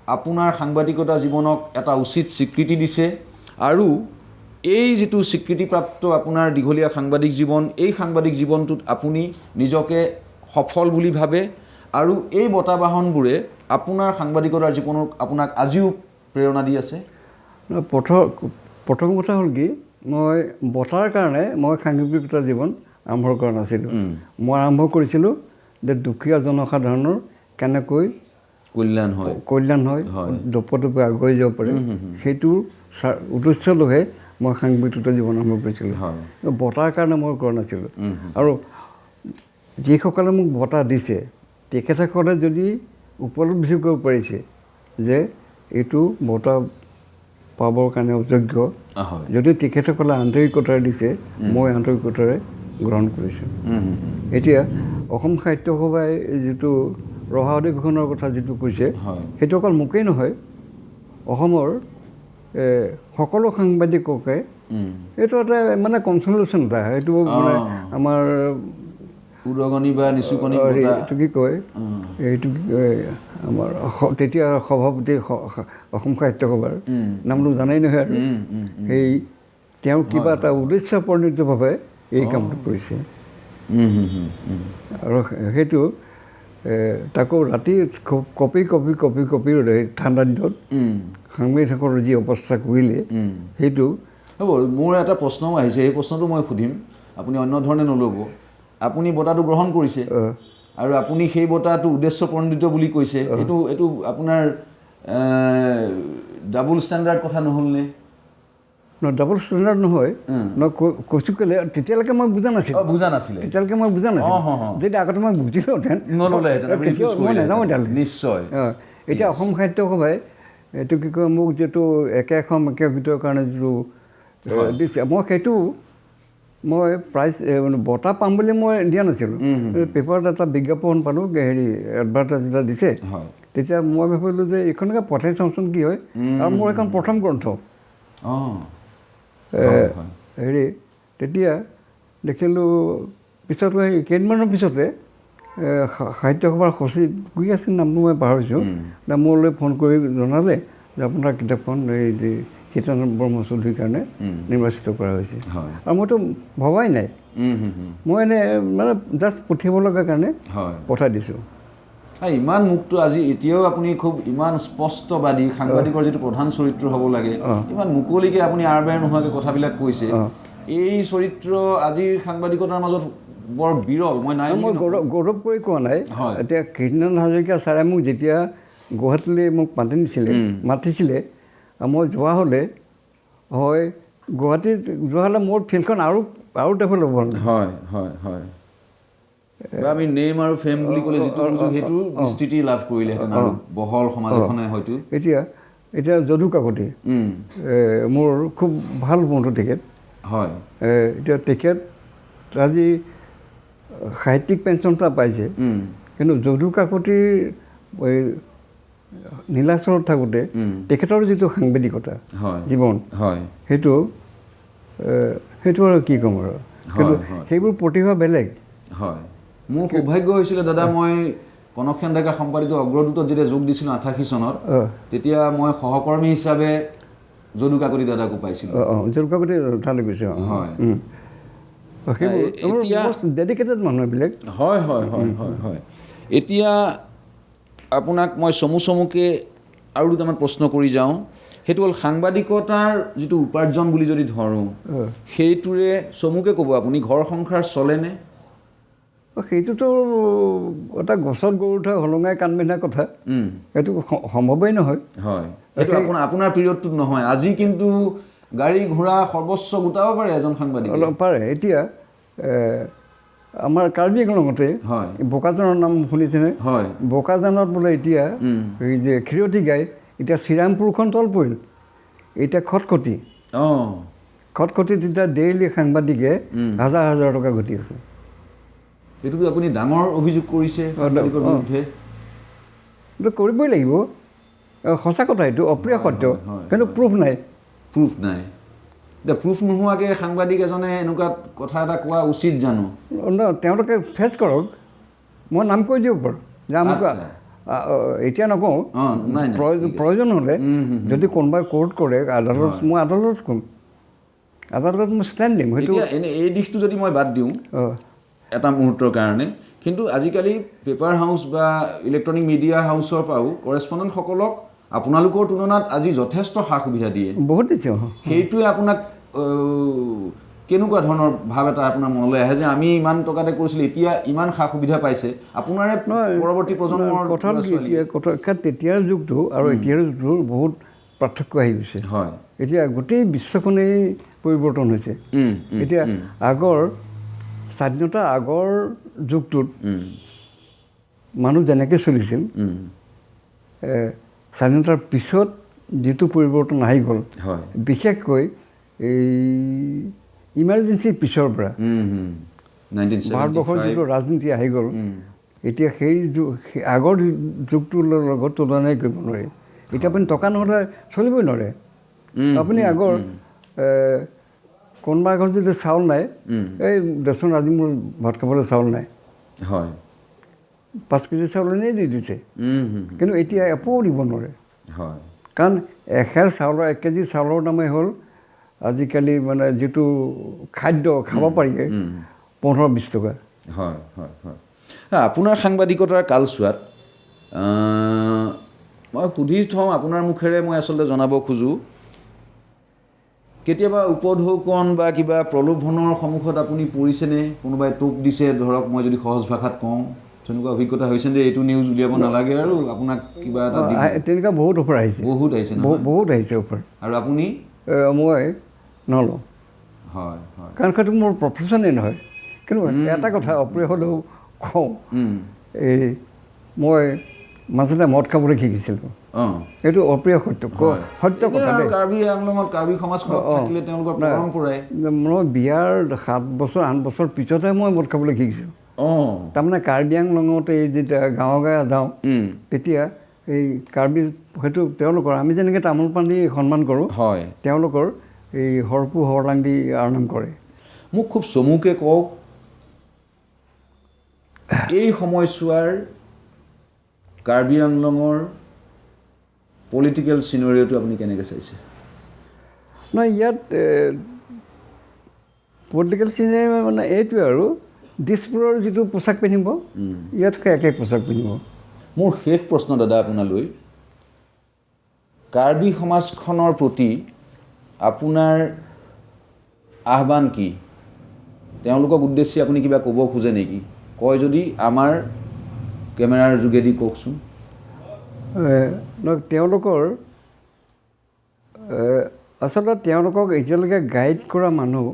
আপোনাৰ সাংবাদিকতা জীৱনক এটা উচিত স্বীকৃতি দিছে আৰু এই যিটো স্বীকৃতিপ্ৰাপ্ত আপোনাৰ দীঘলীয়া সাংবাদিক জীৱন এই সাংবাদিক জীৱনটোত আপুনি নিজকে সফল বুলি ভাবে আৰু এই বঁটা বাহনবোৰে আপোনাৰ সাংবাদিকতাৰ জীৱনক আপোনাক আজিও প্ৰেৰণা দি আছে প্ৰথম কথা হ'ল কি মই বঁটাৰ কাৰণে মই সাংবাদিকতা জীৱন আৰম্ভ কৰা নাছিলোঁ মই আৰম্ভ কৰিছিলোঁ যে দুখীয়া জনসাধাৰণৰ কেনেকৈ কল্যাণ হয় দপদপে আগুৱাই যাব পাৰে সেইটোৰ উদ্দেশ্য লৈহে মই সাংবাদিকতা জীৱন আৰম্ভ কৰিছিলোঁ বঁটাৰ কাৰণে মই কৰা নাছিলোঁ আৰু যিসকলে মোক বঁটা দিছে তেখেতসকলে যদি উপলব্ধি কৰিব পাৰিছে যে এইটো বঁটা পাবৰ কাৰণে অযোগ্য যদি তেখেতসকলে আন্তৰিকতাৰে দিছে মই আন্তৰিকতাৰে গ্ৰহণ কৰিছোঁ এতিয়া অসম সাহিত্য সভাই যিটো ৰহা অধিৱেশনৰ কথা যিটো কৈছে সেইটো অকল মোকেই নহয় অসমৰ সকলো সাংবাদিককে এইটো এটা মানে কনচলিউশ্যন এটা এইটো মানে আমাৰ উদগনি বা নিচুকনি এইটো কি কয় এইটো কি কয় আমাৰ তেতিয়া সভাপতি অসম সাহিত্য সভাৰ নামটো জানাই নহয় আৰু সেই তেওঁ কিবা এটা উদ্দেশ্যপ্ৰণীতভাৱে এই কামটো কৰিছে আৰু সেইটো তাকো ৰাতি কপি ঠাণ্ডা দিনত সাংবাদিকসকলৰ যি অৱস্থা কৰিলে সেইটো হ'ব মোৰ এটা প্ৰশ্নও আহিছে সেই প্ৰশ্নটো মই সুধিম আপুনি অন্য ধৰণে নল'ব আপুনি বঁটাটো গ্ৰহণ কৰিছে আৰু আপুনি সেই বঁটাটো উদ্দেশ্যপ্ৰণীত বুলি কৈছে এইটো আপোনাৰ ডাবল ষ্টেণ্ডাৰ্ড কথা নহ'লনে ডাবল ষ্টেণ্ডাৰ্ড নহয় কৈছোঁ কেলৈ তেতিয়ালৈকে মই বুজা নাছিলোঁ তেতিয়ালৈকে মই বুজা নাছিলোঁ যেতিয়া আগতে মই বুজিলোহেঁতেন মই নাযাওঁ এতিয়ালৈকে নিশ্চয় এতিয়া অসম সাহিত্য সভাই এইটো কি কয় মোক যিটো একে গীতৰ কাৰণে যিটো দিছে মই সেইটো মই প্ৰাইজ বঁটা পাম বুলি মই দিয়া নাছিলোঁ পেপাৰত এটা বিজ্ঞাপন পালোঁ হেৰি এডভাৰটাইজ এটা দিছে তেতিয়া মই ভাবিলোঁ যে এইখনকে পঠাই চাওঁচোন কি হয় আৰু মোৰ এখন প্ৰথম গ্ৰন্থ হেৰি তেতিয়া দেখিলোঁ পিছত কেইদিনমানৰ পিছতে সাহিত্য সভাৰ সচিব কি আছিল নামটো মই পাহৰিছোঁ মোলৈ ফোন কৰি জনালে যে আপোনাৰ কিতাপখন এই যে সীতানাথ ব্ৰহ্মচৌধুৰীৰ কাৰণে নিৰ্বাচিত কৰা হৈছে আৰু মইতো ভবাই নাই মই এনেই মানে জাষ্ট পঠিয়াব লগা কাৰণে পঠাই দিছোঁ ইমান মুক্ত আজি এতিয়াও আপুনি খুব ইমান স্পষ্টবাদী সাংবাদিকৰ যিটো প্ৰধান চৰিত্ৰ হ'ব লাগে ইমান মুকলিকৈ আপুনি আৰবেৰ নোহোৱাকৈ কথাবিলাক কৈছে এই চৰিত্ৰ আজিৰ সাংবাদিকতাৰ মাজত বৰ বিৰল মই গৌৰৱ কৰি কোৱা নাই এতিয়া কীৰ্তিনাথ হাজৰিকা ছাৰে মোক যেতিয়া গুৱাহাটীলৈ মোক মাতিছিলে মই যোৱা হ'লে হয় গুৱাহাটীত যোৱা হ'লে মোৰ ফিল্ডখন আৰু ডেভেলপ হ'ল হয় আমি নেম আৰু ফেম বুলি ক'লে যিটো সেইটো স্থিতি লাভ কৰিলেহেঁতেন আৰু বহল সমাজ এখনে হয়তো এতিয়া যদু কাকতি মোৰ খুব ভাল বন্ধু তেখেত হয় এতিয়া তেখেত আজি সাহিত্যিক পেঞ্চন এটা পাইছে কিন্তু যদু কাকতিৰ নীলাচলত থাকোঁতে তেখেতৰ যিটো সাংবাদিকতা জীৱন সেইটো আৰু কি ক'ম আৰু কিন্তু সেইবোৰ প্ৰতিভা বেলেগ হয় মোৰ সৌভাগ্য হৈছিলে দাদা মই কনকসেন ডেকা সম্পাদিত অগ্ৰদূতত যেতিয়া যোগ দিছিলোঁ 88 চনত তেতিয়া মই সহকৰ্মী হিচাপে যদু কাকতি দাদাকো পাইছিলোঁ যদু কাকতি তালৈ গৈছে হয় ডেডিকেটেড মানুহ এইবিলাক হয় এতিয়া আপোনাক মই চমুকৈ আৰু দুটামান প্ৰশ্ন কৰি যাওঁ সেইটো হ'ল সাংবাদিকতাৰ যিটো উপাৰ্জন বুলি যদি ধৰোঁ সেইটোৰে চমুকে ক'ব আপুনি ঘৰ সংসাৰ চলেনে? সেইটোতো এটা গছত গৰু উঠা হলঙাই কাণ বিন্ধা কথা, সেইটো সম্ভৱেই নহয়। হয়, সেইটো আপোনাৰ পিৰিয়ডটোত নহয়। আজি কিন্তু গাড়ী ঘোঁৰা সৰ্বস্ব গোটাব পাৰে এজন সাংবাদিক। অলপ পাৰে। এতিয়া আমাৰ কাৰ্বি আংলঙতে বোকাজানৰ নাম শুনিছেনে? হয়, বোকাজানত বোলে এতিয়া এই যে ক্ষীৰতী গাই এতিয়া শ্ৰীৰামপুৰখন তল পৰিল, এতিয়া খটখটি খটখটিত এতিয়া ডেইলি সাংবাদিকে হাজাৰ হাজাৰ টকা ঘটি আছে। এইটোতো আপুনি ডাঙৰ অভিযোগ কৰিছে সাংবাদিকৰ বিৰুদ্ধে। এইটো কৰিবই লাগিব, সঁচা কথা, এইটো অপ্ৰিয় সত্য, কিন্তু প্ৰুফ নাই। প্ৰুফ নাই। এতিয়া প্ৰুফ নোহোৱাকৈ সাংবাদিক এজনে এনেকুৱা কথা এটা কোৱা উচিত জানো? তেওঁলোকে ফেচ কৰক, মই নাম কৈ দিব পাৰোঁ যে আমাক এতিয়া নকওঁ, প্ৰয়োজন হ'লে যদি কোনোবাই কোৰ্ট কৰে আদালত, মই আদালত ক'ম, আদালতত মই ষ্টেণ্ড দিম। সেইটো এই দিশটো যদি মই বাদ দিওঁ এটা মুহূৰ্তৰ কাৰণে, কিন্তু আজিকালি পেপাৰ হাউচ বা ইলেক্ট্ৰনিক মিডিয়া হাউচৰ পৰাও কৰেছপণ্ডেণ্টসকলক আপোনালোকৰ তুলনাত আজি যথেষ্ট সা সুবিধা দিয়ে। বহুত দিছে। সেইটোৱে আপোনাক কেনেকুৱা ধৰণৰ ভাৱ এটা আপোনাৰ মনলৈ আহে যে আমি ইমান টকাতে কৰিছিলোঁ, এতিয়া ইমান সা সুবিধা পাইছে আপোনাৰে পৰৱৰ্তী প্ৰজন্মৰ কথা কি? এতিয়া তেতিয়াৰ যুগটো আৰু এতিয়াৰ যুগটোৰ বহুত পাৰ্থক্য আহি গৈছে। হয়, এতিয়া গোটেই বিশ্বখনেই পৰিৱৰ্তন হৈছে। এতিয়া আগৰ স্বাধীনতাৰ আগৰ যুগটোত মানুহ যেনেকৈ চলিছিল, স্বাধীনতাৰ পিছত যিটো পৰিৱৰ্তন আহি গ'ল, বিশেষকৈ এই ইমাৰ্জেঞ্চিৰ পিছৰ পৰা ভাৰতবৰ্ষৰ যিটো ৰাজনীতি আহি গ'ল, এতিয়া সেই আগৰ যুগটোৰ লগত তুলনাই কৰিব নোৱাৰি। এতিয়া আপুনি টকা নহ'লে চলিবই নোৱাৰে। আপুনি আগৰ কোনোবা ঘৰত যদি চাউল নাই, এই দেচোন আজি মোৰ ভাত খাবলৈ চাউল নাই, 5 কেজি চাউল এনেই দি দিছে। কিন্তু এতিয়া একো দিব নোৱাৰে, কাৰণ এখেৰ চাউলৰ 1 কেজি চাউলৰ দামেই হ'ল আজিকালি মানে যিটো খাদ্য খাব পাৰি 15-20 টকা। হয় হয় হয়। আপোনাৰ সাংবাদিকতাৰ কালচোৱাত মই সুধি থওঁ, আপোনাৰ মুখেৰে মই আচলতে জনাব খোজোঁ, কেতিয়াবা উপঢৌকন বা কিবা প্ৰলোভনৰ সন্মুখত আপুনি পৰিছেনে? কোনোবাই টোপ দিছে, ধৰক মই যদি সহজ ভাষাত কওঁ, তেনেকুৱা অভিজ্ঞতা হৈছে যে এইটো নিউজ উলিয়াব নালাগে আৰু আপোনাক কিবা এটা তেনেকুৱা বহুত অফাৰ আহিছে। বহুত আহিছে অফাৰ। আৰু আপুনি? মই নলওঁ। হয় হয়, কাৰণ সেইটো মোৰ প্ৰফেশ্যনেই নহয়। কিন্তু এটা কথা অপ্ৰিয় হ'লেও কওঁ, এই মই মাজতে মদ খাবলৈ শিকিছিলোঁ। এইটো অপ্ৰিয় সত্য কথা দেই। কাৰ্বি আংলঙত কাৰ্বি সমাজখনত থাকিলে তেওঁলোকৰ পৰম্পৰাই। মই বিয়াৰ 7 বছৰ 8 বছৰ পিছতহে মই মদ খাবলৈ শিকিছোঁ। তাৰমানে কাৰ্বি আংলঙতে এই যেতিয়া গাঁৱে যাওঁ, তেতিয়া এই কাৰ্বি হয়তো তেওঁলোকৰ আমি যেনেকৈ তামোল পাণ দি সন্মান কৰোঁ, তেওঁলোকৰ এই হৰপু হৰলাং দি আৰনাম কৰে। মোক খুব চমুকে কওক, এই সময়ছোৱাৰ কাৰ্বি আংলঙৰ পলিটিকেল চিনেৰিঅ'টো আপুনি কেনেকৈ চাইছে? নাই, ইয়াত পলিটিকেল চিনেৰি মানে এইটোৱে আৰু দিছপুৰৰ যিটো পোচাক পিন্ধিব, ইয়াতকৈ একে পোচাক পিন্ধিব। মোৰ শেষ প্ৰশ্ন দাদা আপোনালৈ, কাৰ্বি সমাজখনৰ প্ৰতি আপোনাৰ আহ্বান কি? তেওঁলোকক উদ্দেশ্যি আপুনি কিবা ক'ব খোজে নেকি? কয় যদি আমাৰ কেমেৰাৰ যোগেদি কওকচোন। তেওঁলোকৰ আচলতে তেওঁলোকক এতিয়ালৈকে গাইড কৰা মানুহ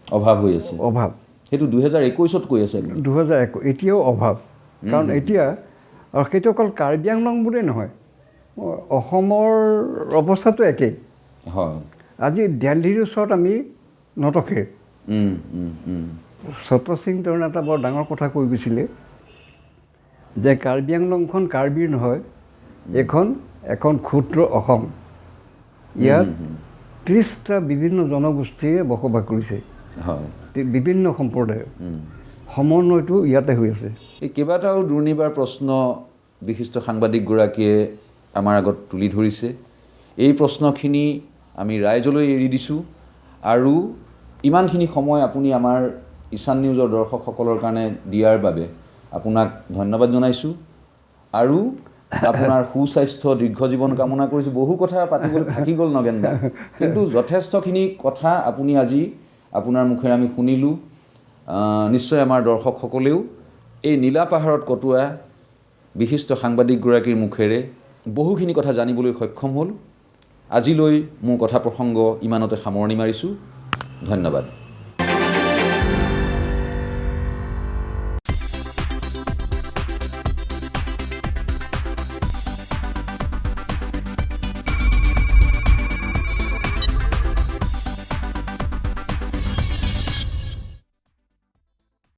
অভাৱ হৈ আছে। সেইটো 2021ত কৈ আছে। 2021 এতিয়াও অভাৱ। কাৰণ এতিয়া, আৰু সেইটো অকল কাৰ্বি আংলং বুলিয়েই নহয়, অসমৰ অৱস্থাটো একেই। আজি দিল্লীৰ ওচৰত আমি নটখেৰ। ছত্ৰ সিং তেওঁ এটা বৰ ডাঙৰ কথা কৈ গৈছিলে যে কাৰ্বি আংলংখন কাৰ্বিৰ নহয়, এখন ক্ষুদ্ৰ অসম। ইয়াত 30টা বিভিন্ন জনগোষ্ঠীয়ে বসবাস কৰিছে, বিভিন্ন সম্প্ৰদায়ৰ সমন্বয়টো ইয়াতে হৈ আছে। এই কেইবাটাও দুৰ্নিবাৰ প্ৰশ্ন বিশিষ্ট সাংবাদিকগৰাকীয়ে আমাৰ আগত তুলি ধৰিছে। এই প্ৰশ্নখিনি আমি ৰাইজলৈ এৰি দিছোঁ, আৰু ইমানখিনি সময় আপুনি আমাৰ ঈশান নিউজৰ দৰ্শকসকলৰ কাৰণে দিয়াৰ বাবে আপোনাক ধন্যবাদ জনাইছোঁ। আৰু আপোনাৰ সুস্বাস্থ্য দীৰ্ঘ জীৱন কামনা কৰিছোঁ। বহু কথা পাতিবলৈ থাকি গ'ল নগেনদা, কিন্তু যথেষ্টখিনি কথা আপুনি আজি আপোনাৰ মুখেৰে আমি শুনিলোঁ। নিশ্চয় আমাৰ দৰ্শকসকলেও এই নীলা পাহাৰত কটোৱা বিশিষ্ট সাংবাদিকগৰাকীৰ মুখেৰে বহুখিনি কথা জানিবলৈ সক্ষম হ'ল। আজিলৈ মোৰ কথা প্ৰসংগ ইমানতে সামৰণি মাৰিছোঁ। ধন্যবাদ।